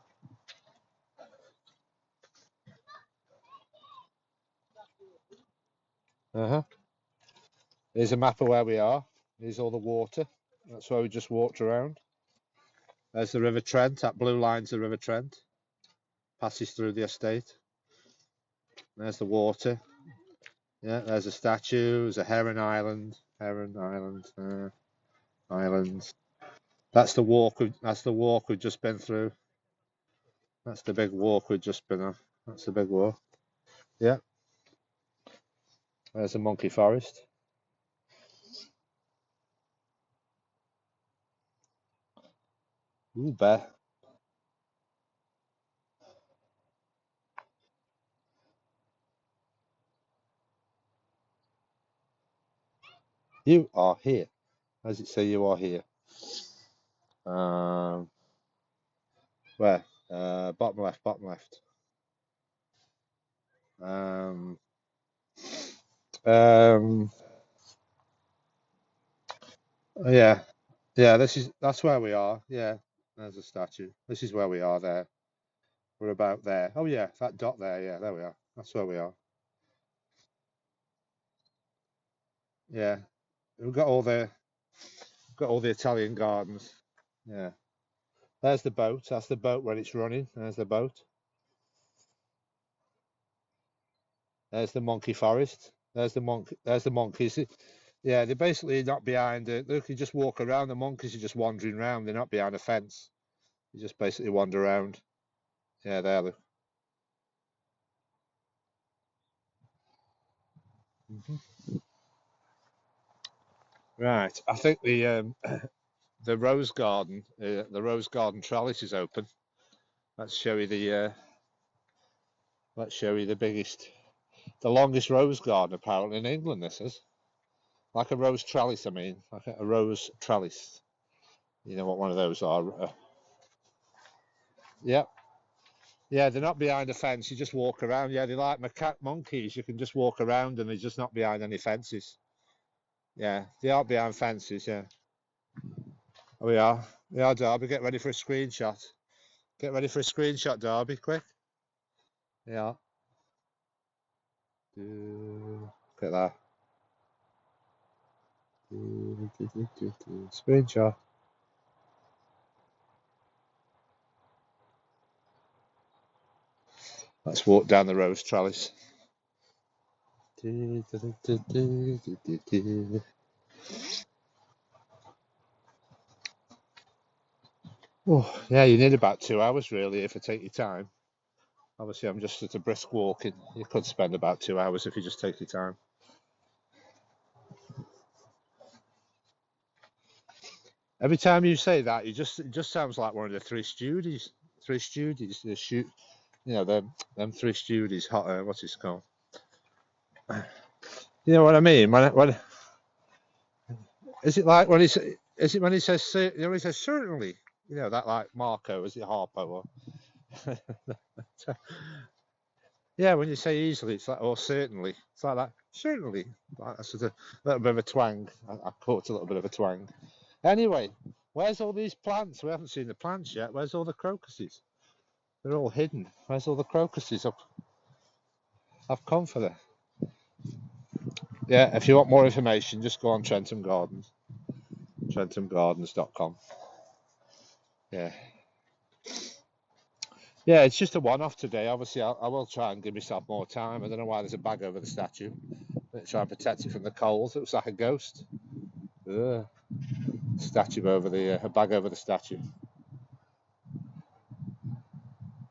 Here's a map of where we are. Here's all the water. That's where we just walked around. There's the River Trent. That blue line's the River Trent. Passes through the estate. There's the water. Yeah, there's a statue. There's a Heron Island. Heron Island. Islands. That's the walk. That's the walk we've just been through. That's the big walk we've just been on. That's the big walk. Yeah. There's the monkey forest. Ooh, bear. You are here. How does it say you are here? Um, where? Bottom left. Bottom left. Um, um, yeah, yeah. That's where we are. Yeah, there's a statue. This is where we are. There, we're about there. Oh yeah, that dot there. Yeah, there we are. That's where we are. Yeah, we've got all the Italian gardens. Yeah, there's the boat. That's the boat when it's running. There's the boat. There's the monkey forest. There's the monkey. There's the monkeys. Yeah, they're basically not behind it. They can just walk around. The monkeys are just wandering around. They're not behind a fence. You just basically wander around. Yeah, there. Look. Mhm. Right. I think the rose garden trellis is open. Let's show you the biggest, the longest rose garden apparently in England. This is like a rose trellis. I mean, like a rose trellis. You know what one of those are? Yeah, yeah. They're not behind a fence. You just walk around. Yeah, they're like macaque monkeys. You can just walk around, and they're just not behind any fences. Yeah, they aren't behind fences. Yeah, oh, we are. We are, Derby. Get ready for a screenshot. Get ready for a screenshot, Derby. Quick. Yeah. Look at that. Screenshot. Let's walk down the rose trellis. Oh, yeah, you need about 2 hours really if you take your time. Obviously, I'm just at a brisk walking. You could spend about 2 hours if you just take your time. Every time you say that, it just sounds like one of the Three Stooges. Three Stooges, the shoot, them Three Stooges. What's it called? You know what I mean? When is it like when he says? Is it when he says? He says certainly. You know that like Marco? Is it Harpo? Or yeah, when you say easily, it's like or certainly. It's like that. Certainly. Like, that's sort of a little bit of a twang. I caught a little bit of a twang. Anyway, where's all these plants? We haven't seen the plants yet. Where's all the crocuses? They're all hidden. Where's all the crocuses? I've come for them. Yeah, if you want more information, just go on Trentham Gardens, trenthamgardens.com. Yeah. Yeah, it's just a one-off today. Obviously, I will try and give myself more time. I don't know why there's a bag over the statue. Try and protect it from the cold. It looks like a ghost. Ugh. statue over the a bag over the statue.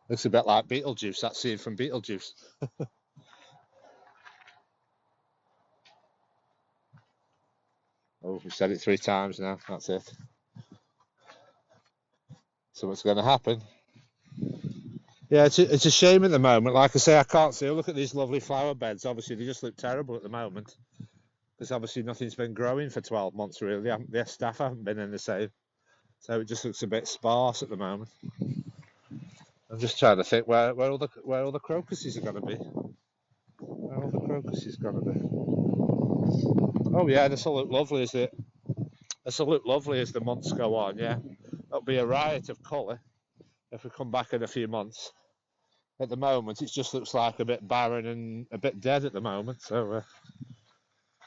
Looks a bit like Beetlejuice. That scene from Beetlejuice. Oh, we said it 3 times now. That's it. So what's going to happen? Yeah, it's a shame at the moment. Like I say, I can't see. Look at these lovely flower beds. Obviously, they just look terrible at the moment. Because obviously nothing's been growing for 12 months, really. The staff haven't been in the same. So it just looks a bit sparse at the moment. I'm just trying to think where all the crocuses are going to be. Where all the crocuses going to be? Oh yeah, this will look lovely as the months go on. Yeah, it'll be a riot of colour if we come back in a few months. At the moment, it just looks like a bit barren and a bit dead at the moment. So,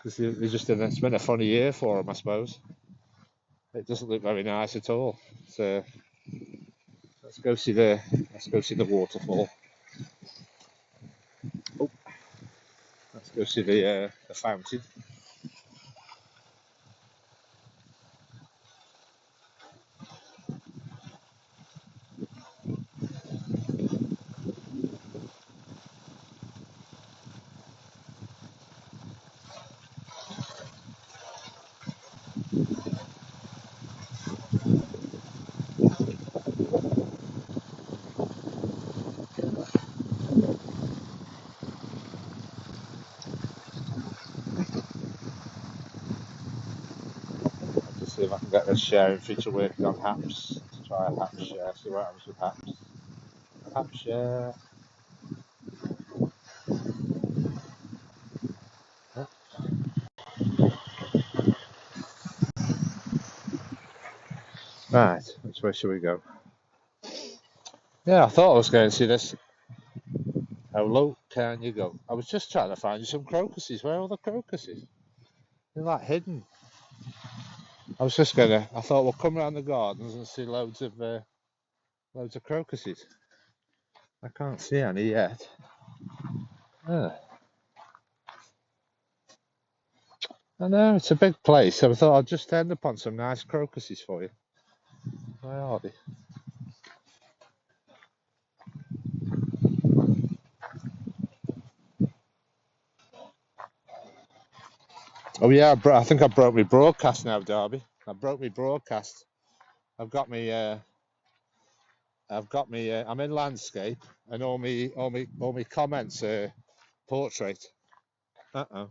because it's been a funny year for them, I suppose. It doesn't look very nice at all. So let's go see the waterfall. Oh, let's go see the fountain. Let's see if I can get this sharing feature working on Haps. Let's try a Haps share. See what happens with Haps. Haps share. Oh. Right, which way should we go? Yeah, I thought I was going to see this. How low can you go? I was just trying to find you some crocuses. Where are all the crocuses? They're like hidden. I thought we'll come around the gardens and see loads of crocuses. I can't see any yet. Ah. I know, it's a big place, so I thought I'd just end upon some nice crocuses for you. Where are they? Oh yeah, I think I broke my broadcast now, Darby. I broke my broadcast. I've got me. I'm in landscape, and all me comments are portrait. Uh-oh.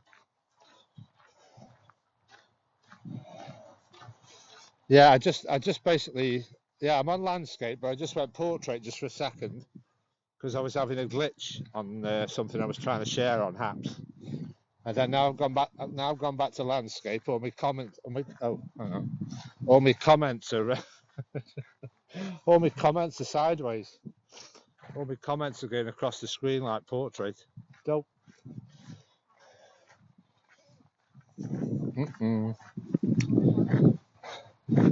Yeah, I just basically, yeah, I'm on landscape, but I just went portrait just for a second because I was having a glitch on something I was trying to share on Haps, and then now I've gone back. Now I've gone back to landscape. All my comments, hang on. All my comments are, all my comments are sideways. All my comments are going across the screen like portrait. Dope.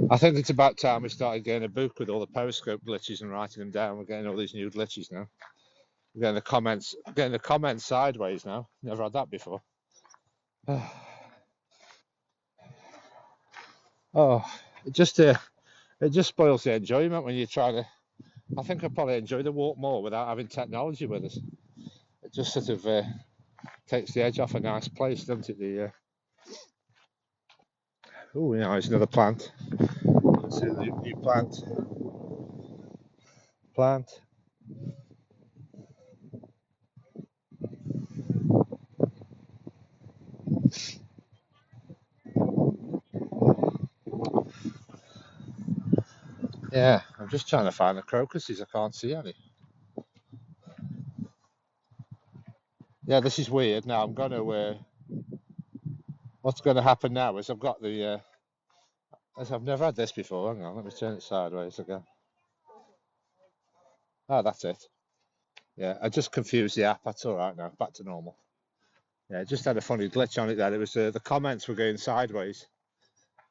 I think it's about time we started getting a book with all the periscope glitches and writing them down. We're getting all these new glitches now. We're getting the comments sideways now. Never had that before. Oh, it just spoils the enjoyment when you try to. I think I probably enjoy the walk more without having technology with us. It just sort of takes the edge off a nice place, doesn't it? Oh, yeah, there's another plant. Let's see the new plant. Plant. Yeah, I'm just trying to find the crocuses. I can't see any. Yeah, this is weird. Now I'm going to. What's going to happen now is I've got the. I've never had this before. Hang on, let me turn it sideways again. Oh, that's it. Yeah, I just confused the app. That's all right now. Back to normal. Yeah, it just had a funny glitch on it there. It was the comments were going sideways.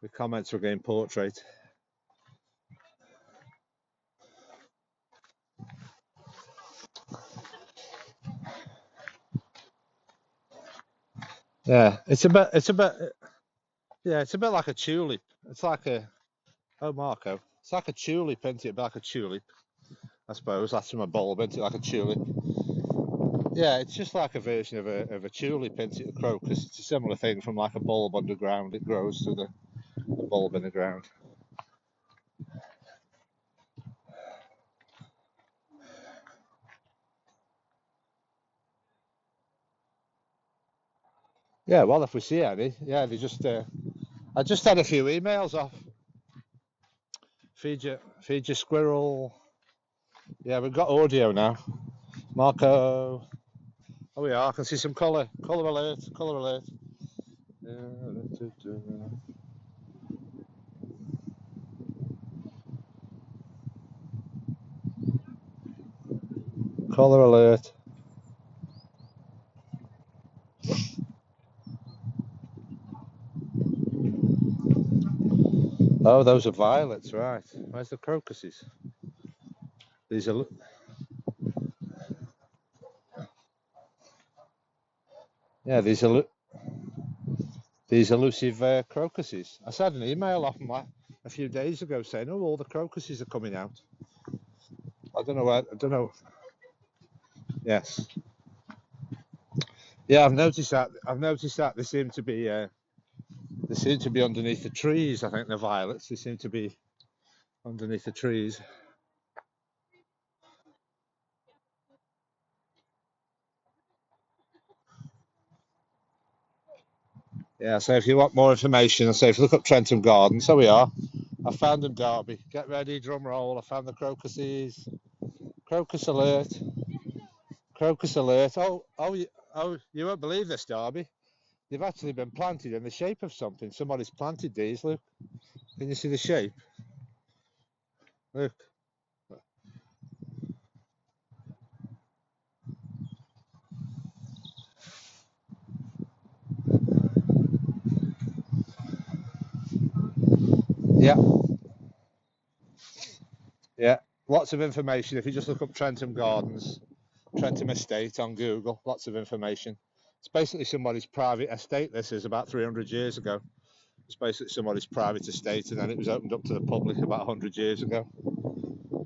The comments were going portrait. Yeah, it's a bit. Yeah, it's a bit like a tulip. It's like a. Oh, Marco. It's like a tulip, isn't it? Like a tulip, I suppose. That's from a bulb, isn't it? Like a tulip. Yeah, it's just like a version of a tulip, isn't it? A crocus. It's a similar thing from like a bulb underground. It grows through the bulb in the ground. Yeah, well, if we see any, yeah, they just. I just had a few emails off. Feed your squirrel. Yeah, we've got audio now. Marco. Oh, we are. I can see some colour. Colour alert. Colour alert. Colour alert. Oh, those are violets, right? Where's the crocuses? These are. Yeah, these elusive crocuses. I had an email off them a few days ago saying, "Oh, all the crocuses are coming out." I don't know where. I don't know. Yes. Yeah, I've noticed that. I've noticed that they seem to be underneath the trees. I think the violets. They seem to be underneath the trees. Yeah. So if you want more information, so if you look up Trentham Garden, so we are. I found them, Derby. Get ready, drum roll. I found the crocuses. Crocus alert. Crocus alert. Oh, you won't believe this, Derby. They've actually been planted in the shape of something. Somebody's planted these. Look. Can you see the shape? Look. Yeah. Yeah. Lots of information. If you just look up Trentham Gardens, Trentham Estate on Google, lots of information. It's basically somebody's private estate. This is about 300 years ago. It's basically somebody's private estate, and then it was opened up to the public about 100 years ago.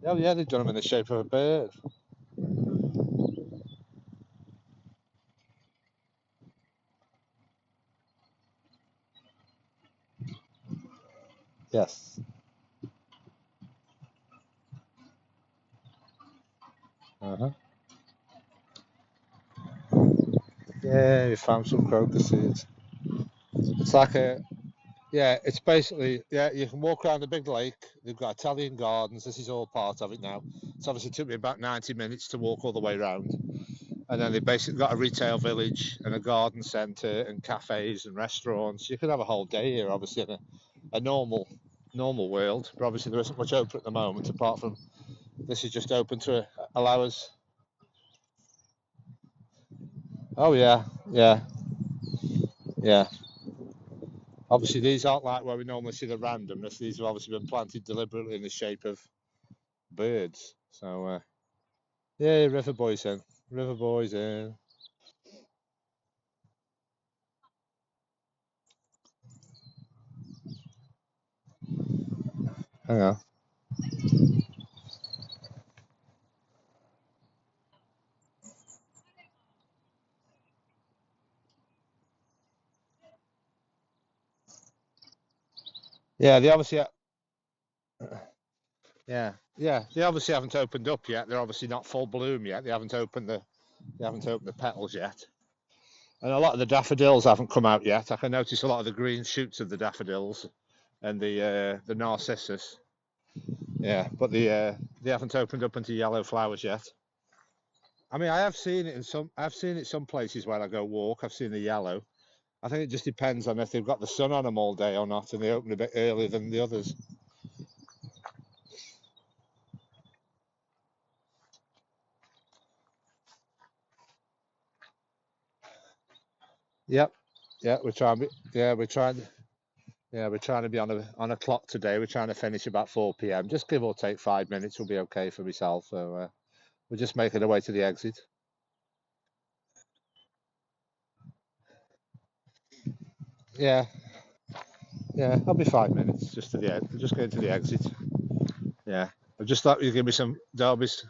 Oh, yeah, they've done them in the shape of a bird. Yes. Uh-huh. Yeah, we found some crocuses. It's like a Yeah, it's basically, yeah, you can walk around the big lake. They've got Italian gardens. This is all part of it now. It's obviously took me about 90 minutes to walk all the way around. And then they've basically got a retail village and a garden centre and cafes and restaurants. You could have a whole day here, obviously, in a normal world. But obviously, there isn't much open at the moment, apart from this is just open to allow us. Oh, yeah, yeah, yeah. Obviously, these aren't like where we normally see the randomness. These have obviously been planted deliberately in the shape of birds. So, yeah, River Boys in. River Boys in. Hang on. Yeah, they obviously. Yeah. They obviously haven't opened up yet. They're obviously not full bloom yet. They haven't opened the petals yet. And a lot of the daffodils haven't come out yet. I can notice a lot of the green shoots of the daffodils and the narcissus. Yeah, but they haven't opened up into yellow flowers yet. I mean, I've seen it some places where I go walk. I've seen the yellow. I think it just depends on if they've got the sun on them all day or not, and they open a bit earlier than the others. Yep. Yeah, we're trying. Yeah, we're trying. Yeah, we're trying to be on a clock today. We're trying to finish about 4 p.m. Just give or take 5 minutes will be okay for myself. So we're just making our way to the exit. Yeah. Yeah, I'll be 5 minutes just to the end. Just going to the exit. Yeah, I've just thought you'd give me some Derby's.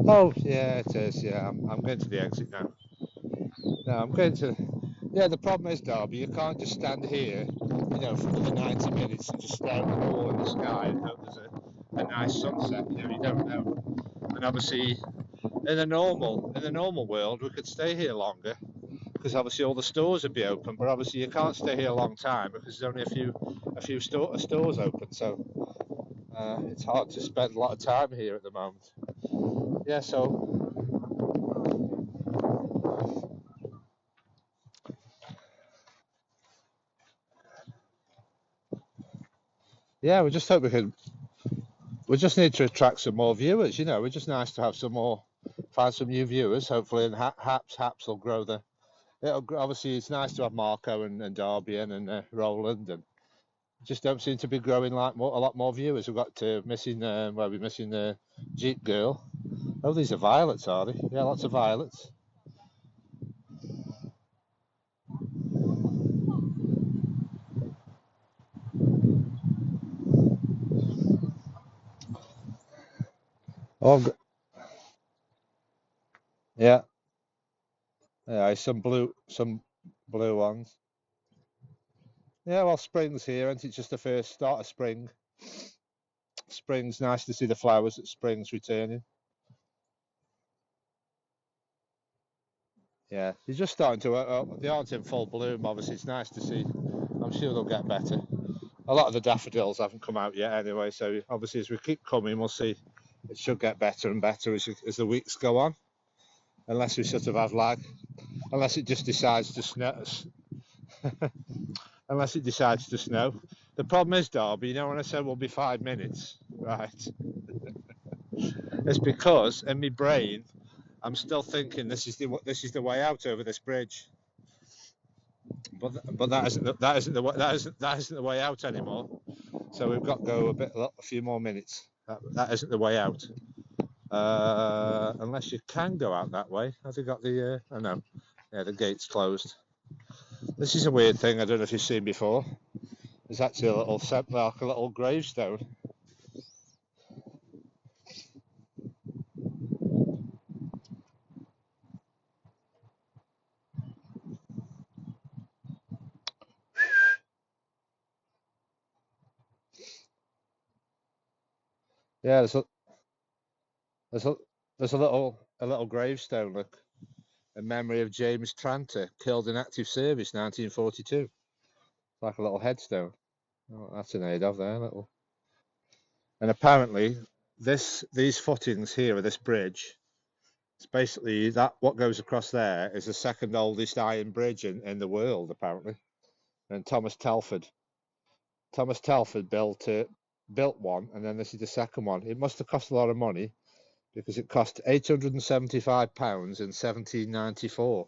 Oh, yeah, it is. Yeah, I'm going to the exit now. No, I'm going to. Yeah, the problem is, Derby, you can't just stand here, for another 90 minutes and just stare at the wall in the sky and hope there's a nice sunset. You don't know. And obviously, in the normal world, we could stay here longer because obviously all the stores would be open. But obviously, you can't stay here a long time because there's only a few stores open. So it's hard to spend a lot of time here at the moment. Yeah, so yeah, we just hope we could. We just need to attract some more viewers. It's just nice to have find some new viewers. Hopefully, and Haps will grow the. Obviously, it's nice to have Marco and Darby and Roland, and just don't seem to be growing like a lot more viewers. We've got missing. We're missing the Jeep girl. Oh, these are violets, are they? Yeah, lots of violets. Oh, yeah, yeah. Some blue ones. Yeah, well, spring's here, and it's just the first start of spring. Spring's nice to see the flowers that spring's returning. Yeah, they're just starting to. They aren't in full bloom. Obviously, it's nice to see. I'm sure they'll get better. A lot of the daffodils haven't come out yet, anyway. So obviously, as we keep coming, we'll see. It should get better and better as the weeks go on, unless we sort of have lag. Unless it just decides to snow. Unless it decides to snow. The problem is, Derby. When I said we'll be 5 minutes, right? It's because in my brain, I'm still thinking this is the way out over this bridge. But that isn't the way out anymore. So we've got to go a few more minutes. That isn't the way out. Unless you can go out that way. Have you got the? Oh no, yeah, the gate's closed. This is a weird thing. I don't know if you've seen before. There's actually a little gravestone. Yeah, there's a there's a little gravestone. Look, in memory of James Tranter, killed in active service, 1942. Like a little headstone. Oh, that's an aid of there, little. And apparently, these footings here of this bridge, it's basically that what goes across there is the second oldest iron bridge in the world, apparently. And Thomas Telford built one, and then this is the second one. It must have cost a lot of money because it cost £875 in 1794.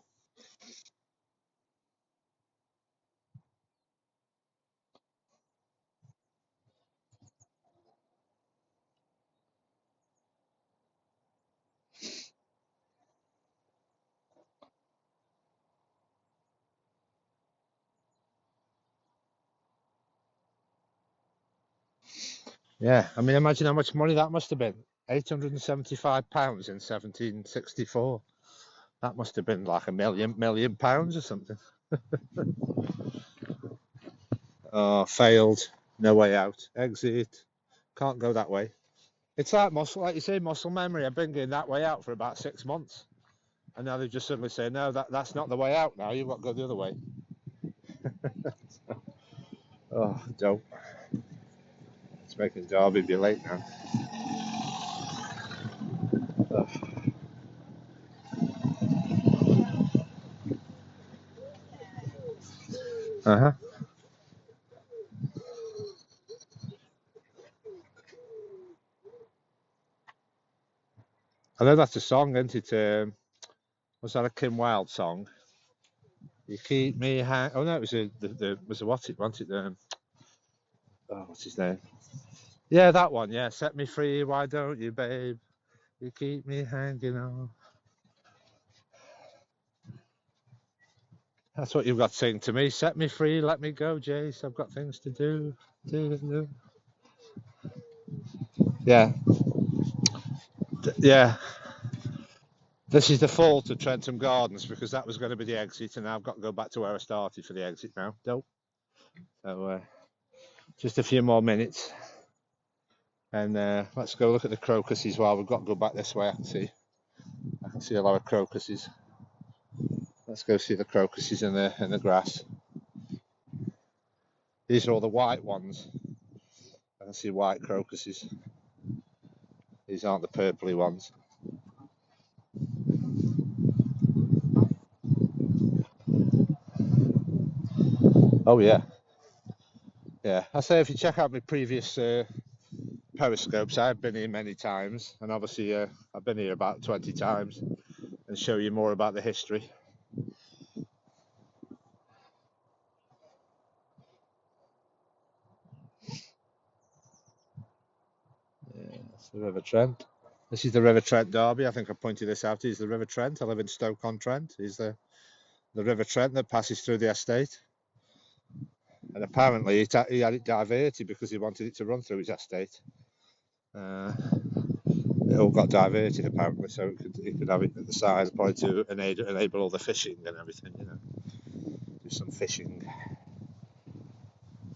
Yeah, I mean, imagine how much money that must have been. £875 in 1764. That must have been like a million pounds or something. Oh, failed. No way out. Exit. Can't go that way. It's like you say, muscle memory. I've been going that way out for about 6 months, and now they just suddenly say, no, that's not the way out. Now you've got to go the other way. Oh, don't. It's making Derby be late now. Uh huh. I know that's a song, isn't it? Was that a Kim Wilde song? You keep me hang. Oh no, it was was a what's it? Wasn't it? Oh, what's his name? Yeah, that one. Yeah, set me free. Why don't you, babe? You keep me hanging on. That's what you've got to sing to me. Set me free, let me go, Jace. I've got things to do. Yeah, yeah. This is the fault of Trentham Gardens because that was going to be the exit, and I've got to go back to where I started for the exit now. Nope. So just a few more minutes, and let's go look at the crocuses while we've got to go back this way. I can see a lot of crocuses. Let's go see the crocuses in the grass. These are all the white ones. I can see white crocuses. These aren't the purpley ones. Oh yeah, yeah. I say if you check out my previous periscopes, I've been here many times, and obviously I've been here about 20 times, and show you more about the history. Yeah, that's the River Trent. This is the River Trent Derby. I think I pointed this out. Is the River Trent. I live in Stoke-on-Trent. Is the River Trent that passes through the estate. And apparently he had it diverted because he wanted it to run through his estate. It all got diverted apparently, so he could have it at the side, probably to enable all the fishing and everything, do some fishing.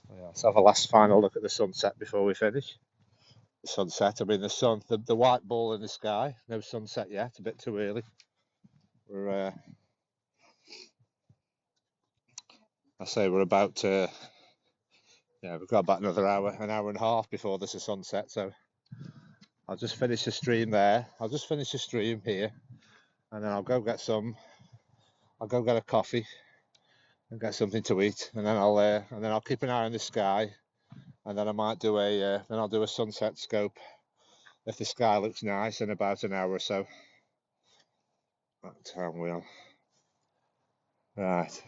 Yeah, let's have a last final look at the sunset before we finish. The sunset, I mean the sun, the white ball in the sky. No sunset yet, a bit too early. We're I say we're about we've got about an hour and a half before there's a sunset, so I'll just finish the stream there. I'll just finish the stream here, and then I'll go get a coffee and get something to eat, and then I'll keep an eye on the sky, and then I might do a sunset scope if the sky looks nice in about an hour or so. That time wheel. Right.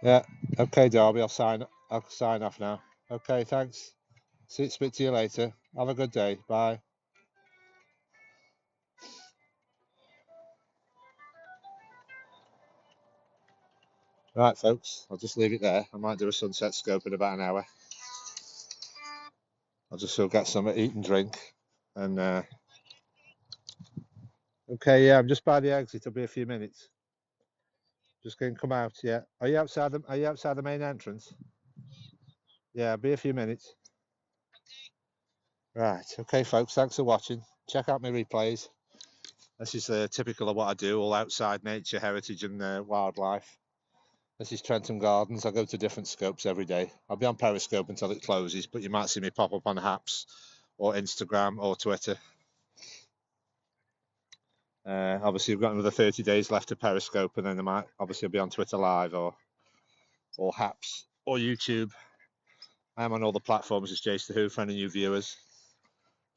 Yeah. Okay, Darby. I'll sign off now. Okay. Thanks. Speak to you later. Have a good day. Bye. Right, folks. I'll just leave it there. I might do a sunset scope in about an hour. I'll just go get something to eat and drink. And okay, yeah, I'm just by the exit. It'll be a few minutes. Just going to come out. Yeah. Are you outside the main entrance? Yeah, be a few minutes. Right. Okay, folks. Thanks for watching. Check out my replays. This is typical of what I do, all outside nature, heritage, and wildlife. This is Trentham Gardens. I go to different scopes every day. I'll be on Periscope until it closes, but you might see me pop up on Haps or Instagram or Twitter. Obviously, we've got another 30 days left to Periscope, and then I might obviously be on Twitter Live or Haps or YouTube. I'm on all the platforms as Jace the Who for any new viewers.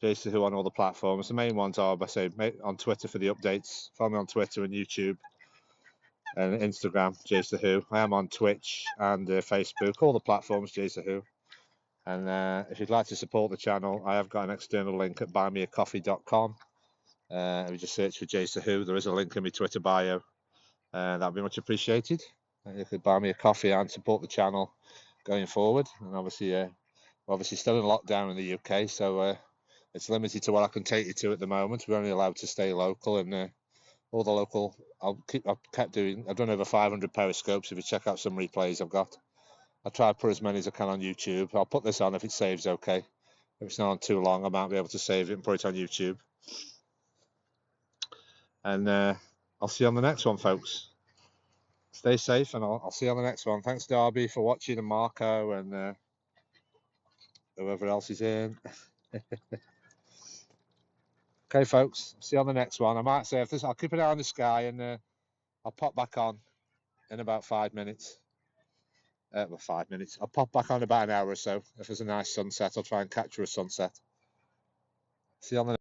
Jace the Who on all the platforms. The main ones are, I say, on Twitter for the updates. Follow me on Twitter and YouTube and Instagram, Jace the Who. I am on Twitch and Facebook, all the platforms, Jace the Who. And if you'd like to support the channel, I have got an external link at buymeacoffee.com. If you just search for Jace the Who, there is a link in my Twitter bio. That'd be much appreciated. You could buy me a coffee and support the channel going forward. And obviously, we're obviously still in lockdown in the UK, so it's limited to what I can take you to at the moment. We're only allowed to stay local, and all the local. I've done over 500 periscopes. If you check out some replays I've got, I try to put as many as I can on YouTube. I'll put this on if it saves okay. If it's not on too long, I might be able to save it and put it on YouTube. And I'll see you on the next one, folks. Stay safe, and I'll see you on the next one. Thanks, Darby, for watching, and Marco, and whoever else is in. Okay, folks. See you on the next one. I might say I'll keep an eye on the sky, and I'll pop back on in about 5 minutes. 5 minutes. I'll pop back on about an hour or so. If there's a nice sunset, I'll try and capture a sunset. See you on the